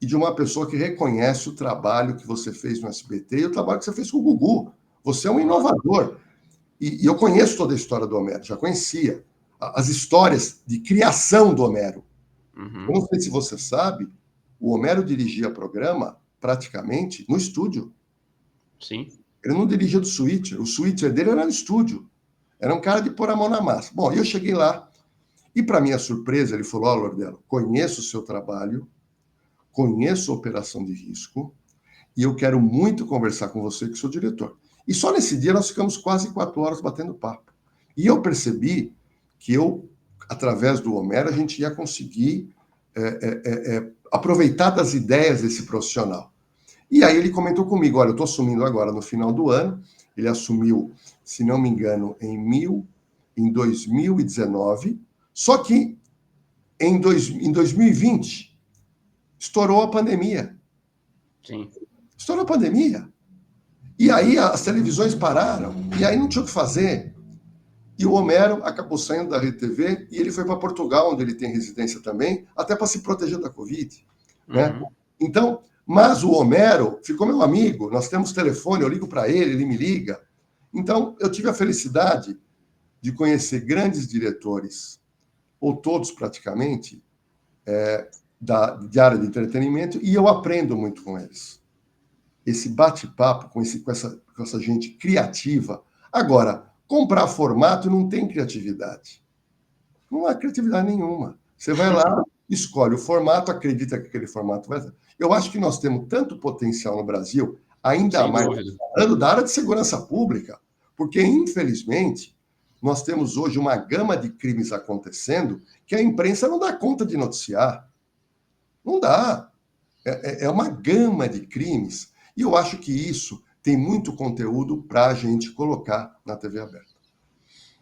e de uma pessoa que reconhece o trabalho que você fez no SBT e o trabalho que você fez com o Gugu. Você é um Claro. inovador. E eu conheço toda a história do Homero, já conhecia. As histórias de criação do Homero. Eu Uhum. não sei se você sabe, o Homero dirigia programa praticamente no estúdio. Sim. Ele não dirigia do switcher. O switcher dele era no estúdio. Era um cara de pôr a mão na massa. Bom, eu cheguei lá e, para minha surpresa, ele falou: Ó, Lordelo, conheço o seu trabalho, conheço a operação de risco e eu quero muito conversar com você, que sou diretor. E só nesse dia nós ficamos quase 4 horas batendo papo. E eu percebi que através do Homero, a gente ia conseguir aproveitar das ideias desse profissional. E aí ele comentou comigo: olha, eu estou assumindo agora no final do ano. Ele assumiu, se não me engano, em 2019. Só que em 2020 estourou a pandemia. Sim. Estourou a pandemia. E aí as televisões pararam. E aí não tinha o que fazer. E o Homero acabou saindo da Rede TV e ele foi para Portugal, onde ele tem residência também, até para se proteger da Covid. Né? Uhum. Então, mas o Homero ficou meu amigo, nós temos telefone, eu ligo para ele me liga. Então, eu tive a felicidade de conhecer grandes diretores, ou todos praticamente, de área de entretenimento, e eu aprendo muito com eles. Esse bate-papo com essa gente criativa. Agora, comprar formato não tem criatividade. Não há criatividade nenhuma. Você vai lá, escolhe o formato, acredita que aquele formato vai. Eu acho que nós temos tanto potencial no Brasil, ainda Sem mais dúvida. falando da área de segurança pública, porque, infelizmente, nós temos hoje uma gama de crimes acontecendo que a imprensa não dá conta de noticiar. Não dá. É uma gama de crimes. E eu acho que isso tem muito conteúdo para a gente colocar na TV aberta.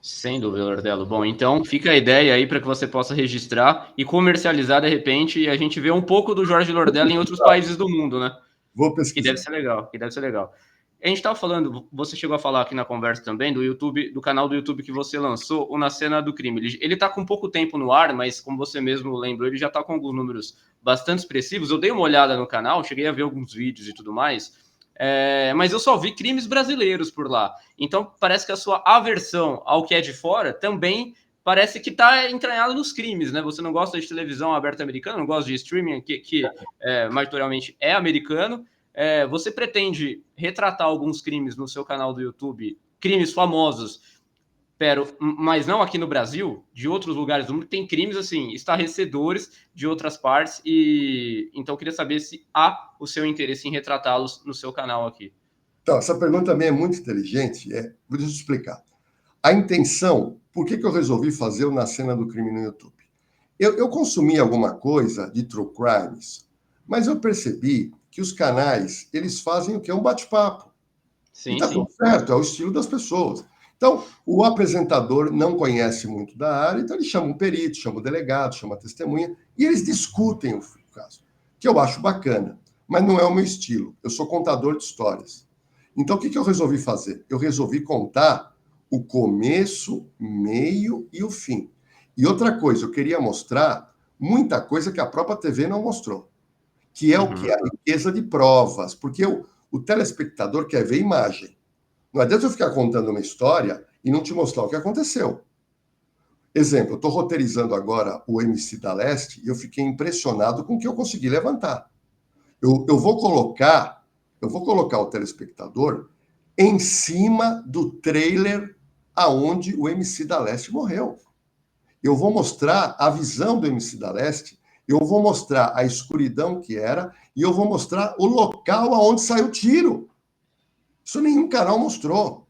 Sem dúvida, Lordelo. Bom, então fica a ideia aí para que você possa registrar e comercializar de repente e a gente vê um pouco do Jorge Lordelo em outros países do mundo, né? Vou Que deve pesquisar. ser legal, que deve ser legal. A gente estava falando, você chegou a falar aqui na conversa também do YouTube, do canal do YouTube que você lançou, o Na Cena do Crime. Ele tá com pouco tempo no ar, mas como você mesmo lembrou, ele já tá com alguns números bastante expressivos. Eu dei uma olhada no canal, cheguei a ver alguns vídeos e tudo mais, mas eu só vi crimes brasileiros por lá. Então parece que a sua aversão ao que é de fora também parece que está entranhado nos crimes, né? Você não gosta de televisão aberta americana, não gosta de streaming, que majoritariamente é americano. Você pretende retratar alguns crimes no seu canal do YouTube, crimes famosos, mas não aqui no Brasil, de outros lugares do mundo, tem crimes assim estarrecedores de outras partes e então eu queria saber se há o seu interesse em retratá-los no seu canal aqui. Então, essa pergunta também é muito inteligente. Deixa eu te explicar. A intenção, por que eu resolvi fazer o Na Cena do Crime no YouTube? Eu consumi alguma coisa de true crimes, mas eu percebi que os canais, eles fazem o que? Um bate-papo. E Sim, tá tudo sim. certo, é o estilo das pessoas. Então, o apresentador não conhece muito da área, então ele chama um perito, chama o delegado, chama a testemunha, e eles discutem o caso, que eu acho bacana, mas não é o meu estilo. Eu sou contador de histórias. Então, o que eu resolvi fazer? Eu resolvi contar o começo, meio e o fim. E outra coisa, eu queria mostrar muita coisa que a própria TV não mostrou, que é o que? A riqueza de provas, porque o telespectador quer ver imagem. Não adianta eu ficar contando uma história e não te mostrar o que aconteceu. Exemplo, eu estou roteirizando agora o MC da Leste e eu fiquei impressionado com o que eu consegui levantar. Eu vou colocar o telespectador em cima do trailer aonde o MC da Leste morreu. Eu vou mostrar a visão do MC da Leste, eu vou mostrar a escuridão que era e eu vou mostrar o local aonde saiu o tiro. Isso nenhum canal mostrou.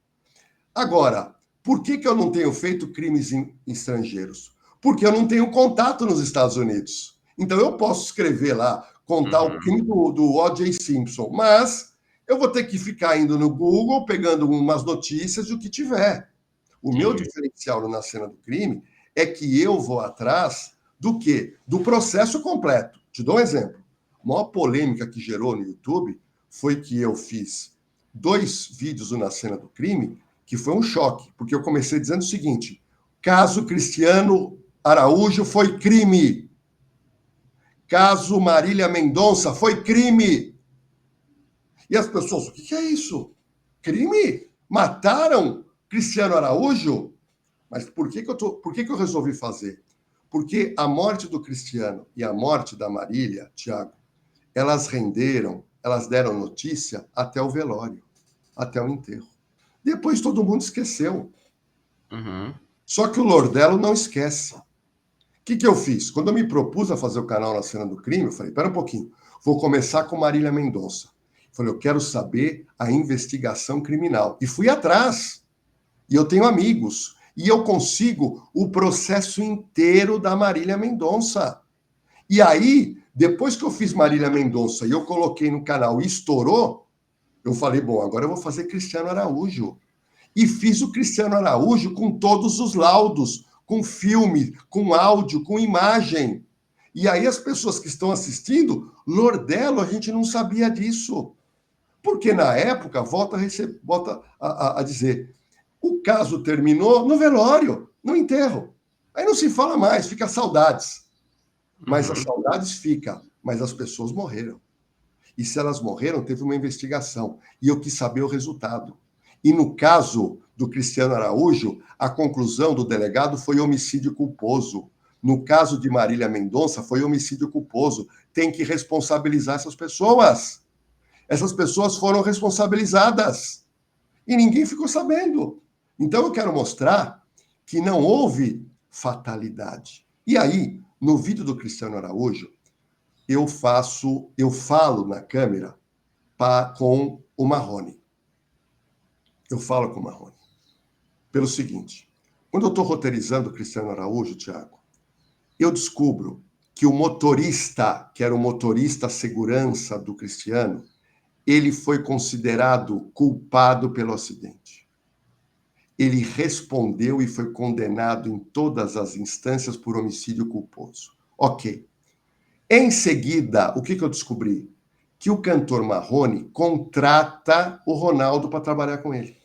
Agora, por que eu não tenho feito crimes estrangeiros? Porque eu não tenho contato nos Estados Unidos. Então eu posso escrever lá, contar o crime do O.J. Simpson, mas eu vou ter que ficar indo no Google, pegando umas notícias e o que tiver. O meu diferencial na cena do crime é que eu vou atrás do quê? Do processo completo. Te dou um exemplo. A maior polêmica que gerou no YouTube foi que eu fiz 2 vídeos na cena do crime, que foi um choque, porque eu comecei dizendo o seguinte: caso Cristiano Araújo foi crime. Caso Marília Mendonça foi crime. E as pessoas, o que é isso? Crime? Mataram Cristiano Araújo? Mas por que eu resolvi fazer? Porque a morte do Cristiano e a morte da Marília, Tiago, elas deram notícia até o velório, até o enterro. Depois todo mundo esqueceu. Só que o Lordelo não esquece. O que eu fiz? Quando eu me propus a fazer o canal na cena do crime, eu falei, espera um pouquinho, vou começar com Marília Mendonça. Falei, eu quero saber a investigação criminal. E fui atrás. E eu tenho amigos. E eu consigo o processo inteiro da Marília Mendonça. E aí, depois que eu fiz Marília Mendonça e eu coloquei no canal e estourou, eu falei, bom, agora eu vou fazer Cristiano Araújo. E fiz o Cristiano Araújo com todos os laudos, com filme, com áudio, com imagem. E aí as pessoas que estão assistindo, Lordelo, a gente não sabia disso. Porque na época, volta a dizer, o caso terminou no velório, no enterro. Aí não se fala mais, fica saudades. Mas as saudades ficam, mas as pessoas morreram. E se elas morreram, teve uma investigação. E eu quis saber o resultado. E no caso do Cristiano Araújo, a conclusão do delegado foi homicídio culposo. No caso de Marília Mendonça, foi homicídio culposo. Tem que responsabilizar essas pessoas. Essas pessoas foram responsabilizadas. E ninguém ficou sabendo. Então eu quero mostrar que não houve fatalidade. E aí, no vídeo do Cristiano Araújo, eu falo na câmera com o Marrone. Eu falo com o Marrone. Pelo seguinte, quando eu estou roteirizando o Cristiano Araújo, Tiago, eu descubro que o motorista, que era o motorista segurança do Cristiano, ele foi considerado culpado pelo acidente. Ele respondeu e foi condenado em todas as instâncias por homicídio culposo. Ok. Em seguida, o que eu descobri? Que o cantor Marrone contrata o Ronaldo para trabalhar com ele.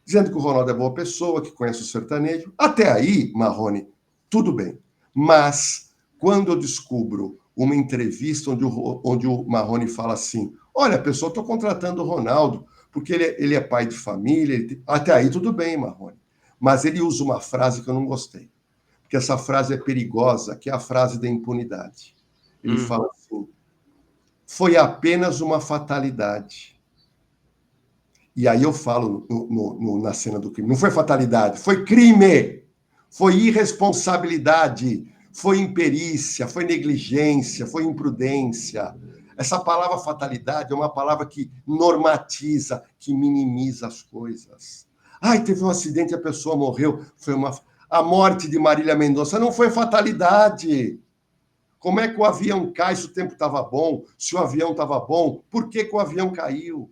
Dizendo que o Ronaldo é boa pessoa, que conhece o sertanejo. Até aí, Marrone, tudo bem. Mas, quando eu descubro uma entrevista onde o Marrone fala assim, olha, pessoal, estou contratando o Ronaldo, porque ele é pai de família. Até aí, tudo bem, Marrone. Mas ele usa uma frase que eu não gostei. Porque essa frase é perigosa, que é a frase da impunidade. Ele fala assim, foi apenas uma fatalidade. E aí eu falo na cena do crime, não foi fatalidade, foi crime, foi irresponsabilidade, foi imperícia, foi negligência, foi imprudência. Essa palavra fatalidade é uma palavra que normatiza, que minimiza as coisas. Ai, teve um acidente e a pessoa morreu. A morte de Marília Mendonça não foi fatalidade. Como é que o avião cai se o tempo estava bom? Se o avião estava bom, por que o avião caiu?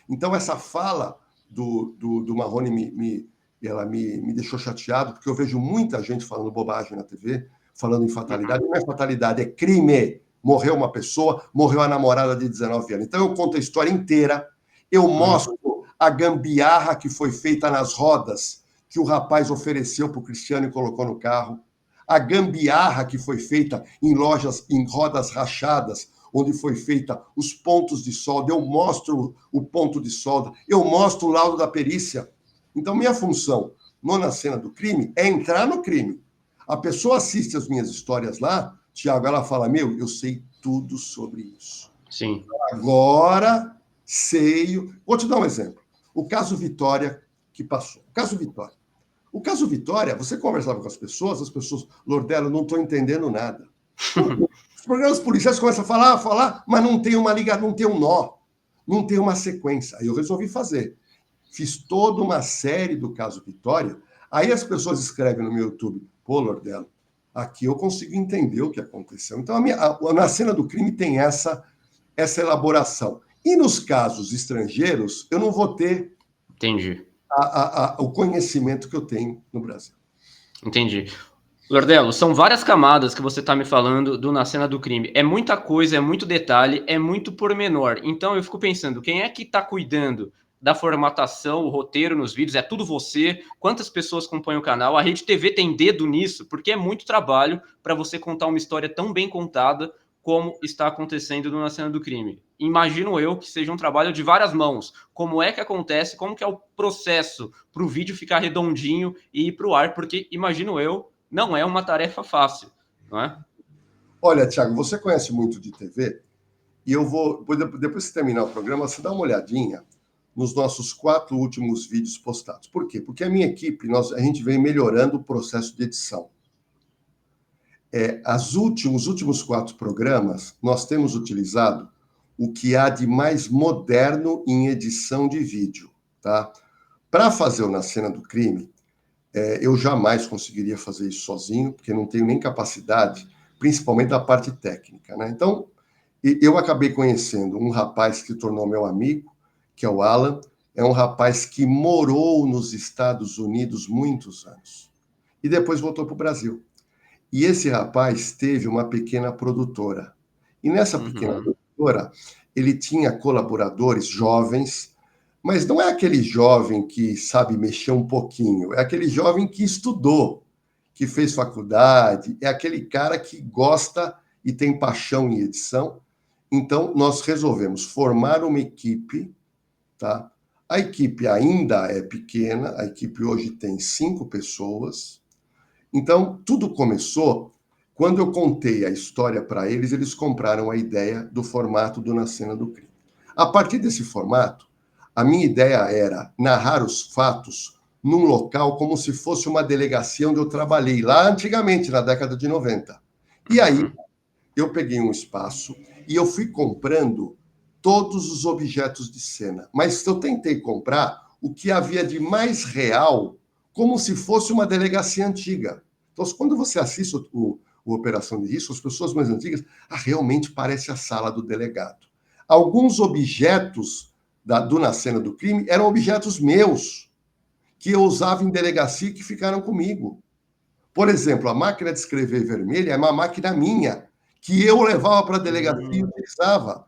Então, essa fala do Marrone ela me deixou chateado, porque eu vejo muita gente falando bobagem na TV, falando em fatalidade. Não é fatalidade, é crime. Morreu uma pessoa, morreu a namorada de 19 anos. Então eu conto a história inteira, eu mostro a gambiarra que foi feita nas rodas, que o rapaz ofereceu para o Cristiano e colocou no carro, a gambiarra que foi feita em lojas, em rodas rachadas, onde foi feita os pontos de solda, eu mostro o ponto de solda, eu mostro o laudo da perícia. Então, minha função na cena do crime é entrar no crime. A pessoa assiste as minhas histórias lá, Tiago, ela fala, eu sei tudo sobre isso. Sim. Agora, sei... Vou te dar um exemplo. O caso Vitória, que passou. O caso Vitória, você conversava com as pessoas, Lordelo, não estou entendendo nada. Os programas policiais começam a falar, mas não tem uma liga, não tem um nó, não tem uma sequência. Aí eu resolvi fazer. Fiz toda uma série do caso Vitória. Aí as pessoas escrevem no meu YouTube, pô, Lordelo, aqui eu consigo entender o que aconteceu. Então, na cena do crime tem essa elaboração. E nos casos estrangeiros, eu não vou ter Entendi. O conhecimento que eu tenho no Brasil. Entendi. Lordelo, são várias camadas que você está me falando na cena do crime. É muita coisa, é muito detalhe, é muito pormenor. Então eu fico pensando, quem é que está cuidando da formatação, o roteiro nos vídeos? É tudo você? Quantas pessoas acompanham o canal? A Rede TV tem dedo nisso? Porque é muito trabalho para você contar uma história tão bem contada como está acontecendo na cena do crime. Imagino eu que seja um trabalho de várias mãos. Como é que acontece? Como que é o processo para o vídeo ficar redondinho e ir para o ar? Porque imagino eu, não é uma tarefa fácil, não é? Olha, Thiago, você conhece muito de TV e eu vou, depois que terminar o programa, você dá uma olhadinha nos nossos 4 últimos vídeos postados. Por quê? Porque a minha equipe, a gente vem melhorando o processo de edição. Os últimos 4 programas, nós temos utilizado o que há de mais moderno em edição de vídeo, tá? Para fazer o Na Cena do Crime, eu jamais conseguiria fazer isso sozinho, porque não tenho nem capacidade, principalmente da parte técnica, né? Então, eu acabei conhecendo um rapaz que se tornou meu amigo, que é o Alan. É um rapaz que morou nos Estados Unidos muitos anos e depois voltou para o Brasil. E esse rapaz teve uma pequena produtora. E nessa pequena produtora, ele tinha colaboradores jovens, mas não é aquele jovem que sabe mexer um pouquinho, é aquele jovem que estudou, que fez faculdade, é aquele cara que gosta e tem paixão em edição. Então, nós resolvemos formar uma equipe, tá? A equipe ainda é pequena, a equipe hoje tem 5 pessoas. Então, tudo começou quando eu contei a história para eles, eles compraram a ideia do formato do Na Cena do Crime. A partir desse formato, a minha ideia era narrar os fatos num local como se fosse uma delegacia onde eu trabalhei lá antigamente, na década de 90. E aí, eu peguei um espaço e eu fui comprando todos os objetos de cena. Mas eu tentei comprar o que havia de mais real, como se fosse uma delegacia antiga. Então, quando você assiste o Operação de Risco, as pessoas mais antigas, realmente parece a sala do delegado. Alguns objetos do Na Cena do Crime eram objetos meus, que eu usava em delegacia e que ficaram comigo. Por exemplo, a máquina de escrever vermelha é uma máquina minha, que eu levava para a delegacia e utilizava.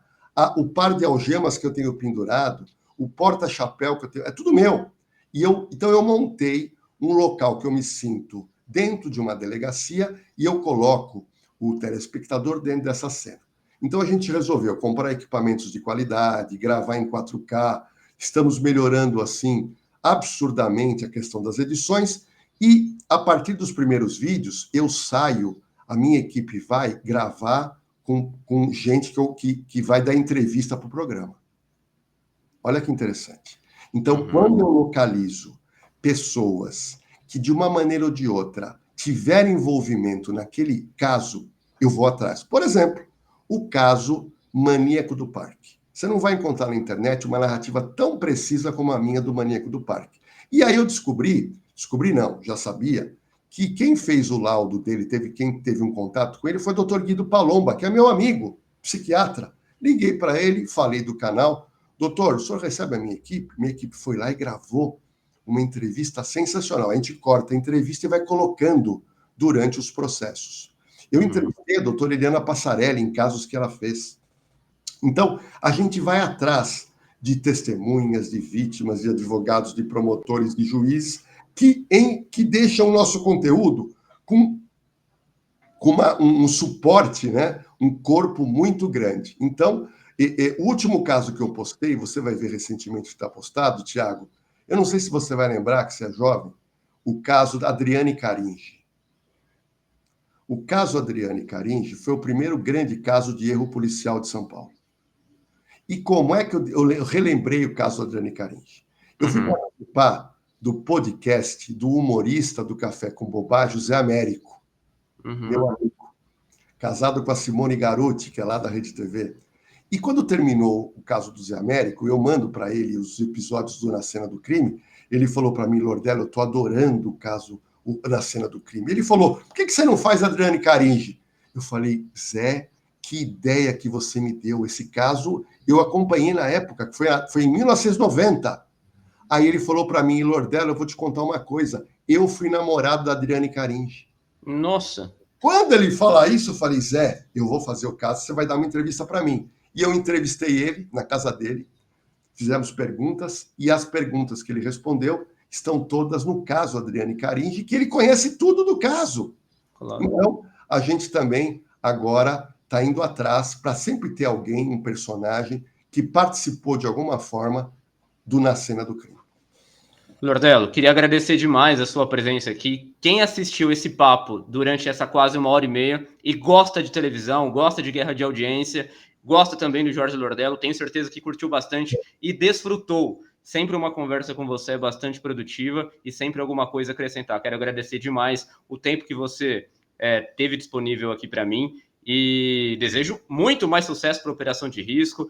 O par de algemas que eu tenho pendurado, o porta-chapéu que eu tenho, é tudo meu. Então eu montei um local que eu me sinto dentro de uma delegacia e eu coloco o telespectador dentro dessa cena. Então a gente resolveu comprar equipamentos de qualidade, gravar em 4K, estamos melhorando assim absurdamente a questão das edições e a partir dos primeiros vídeos eu saio, a minha equipe vai gravar com gente que vai dar entrevista para o programa. Olha que interessante. Então, quando eu localizo pessoas que, de uma maneira ou de outra, tiverem envolvimento naquele caso, eu vou atrás. Por exemplo, o caso Maníaco do Parque. Você não vai encontrar na internet uma narrativa tão precisa como a minha do Maníaco do Parque. E aí eu descobri não, já sabia, que quem fez o laudo dele, quem teve um contato com ele, foi o Dr. Guido Palomba, que é meu amigo, psiquiatra. Liguei para ele, falei do canal. Doutor, o senhor recebe a minha equipe? Minha equipe foi lá e gravou uma entrevista sensacional. A gente corta a entrevista e vai colocando durante os processos. Eu entrevistei a doutora Eliana Passarelli em casos que ela fez. Então, a gente vai atrás de testemunhas, de vítimas, de advogados, de promotores, de juízes, que deixam o nosso conteúdo com um suporte, né? Um corpo muito grande. Então, o último caso que eu postei, você vai ver recentemente que está postado, Tiago, eu não sei se você vai lembrar, que você é jovem, o caso da Adriane Caringi. O caso Adriane Caringi foi o primeiro grande caso de erro policial de São Paulo. E como é que eu relembrei o caso Adriane Caringi? Eu fui participar do podcast do humorista do Café com Bobagem, José Américo, meu amigo, casado com a Simone Garuti, que é lá da Rede TV. E quando terminou o caso do Zé Américo, eu mando para ele os episódios do Na Cena do Crime, ele falou para mim, Lordello, eu estou adorando o caso Na Cena do Crime. Ele falou, por que você não faz Adriane Caringi? Eu falei, Zé, que ideia que você me deu. Esse caso eu acompanhei na época, que foi em 1990. Aí ele falou para mim, Lordello, eu vou te contar uma coisa, eu fui namorado da Adriane Caringi. Nossa! Quando ele fala isso, eu falei, Zé, eu vou fazer o caso, você vai dar uma entrevista para mim. E eu entrevistei ele na casa dele, fizemos perguntas, e as perguntas que ele respondeu estão todas no caso Adriane Caringi, que ele conhece tudo do caso. Claro. Então, a gente também agora está indo atrás para sempre ter alguém, um personagem, que participou de alguma forma do Na Cena do Crime. Lordello, queria agradecer demais a sua presença aqui. Quem assistiu esse papo durante essa quase 1h30 e gosta de televisão, gosta de guerra de audiência, gosta também do Jorge Lordello, tenho certeza que curtiu bastante e desfrutou. Sempre uma conversa com você bastante produtiva e sempre alguma coisa a acrescentar. Quero agradecer demais o tempo que você teve disponível aqui para mim e desejo muito mais sucesso para a Operação de Risco,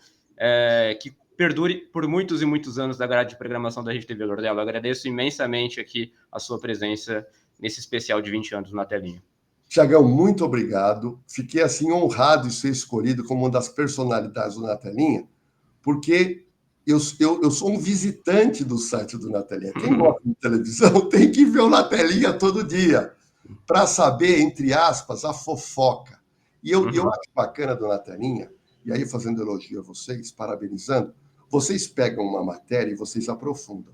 que perdure por muitos e muitos anos da grade de programação da Rede TV Lordello. Eu agradeço imensamente aqui a sua presença nesse especial de 20 anos na telinha. Tiagão, muito obrigado. Fiquei assim honrado de ser escolhido como uma das personalidades do Na Telinha, porque eu sou um visitante do site do Na Telinha. Quem gosta de televisão tem que ver o Na Telinha todo dia, para saber, entre aspas, a fofoca. E eu acho bacana do Na Telinha, e aí fazendo elogio a vocês, parabenizando, vocês pegam uma matéria e vocês aprofundam.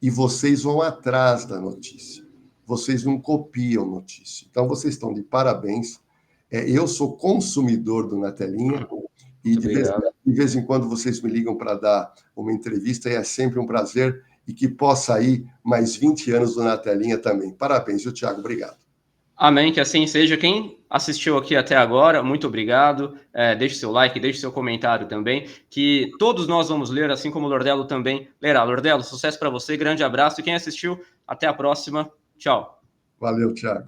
E vocês vão atrás da notícia. Vocês não copiam notícia. Então, vocês estão de parabéns. Eu sou consumidor do Na Telinha e de vez em quando vocês me ligam para dar uma entrevista e é sempre um prazer e que possa ir mais 20 anos do Na Telinha também. Parabéns, viu, Tiago? Obrigado. Amém, que assim seja. Quem assistiu aqui até agora, muito obrigado. Deixe seu like, deixe seu comentário também, que todos nós vamos ler, assim como o Lordello também lerá. Lordello, sucesso para você, grande abraço. E quem assistiu, até a próxima. Tchau. Valeu, Tiago.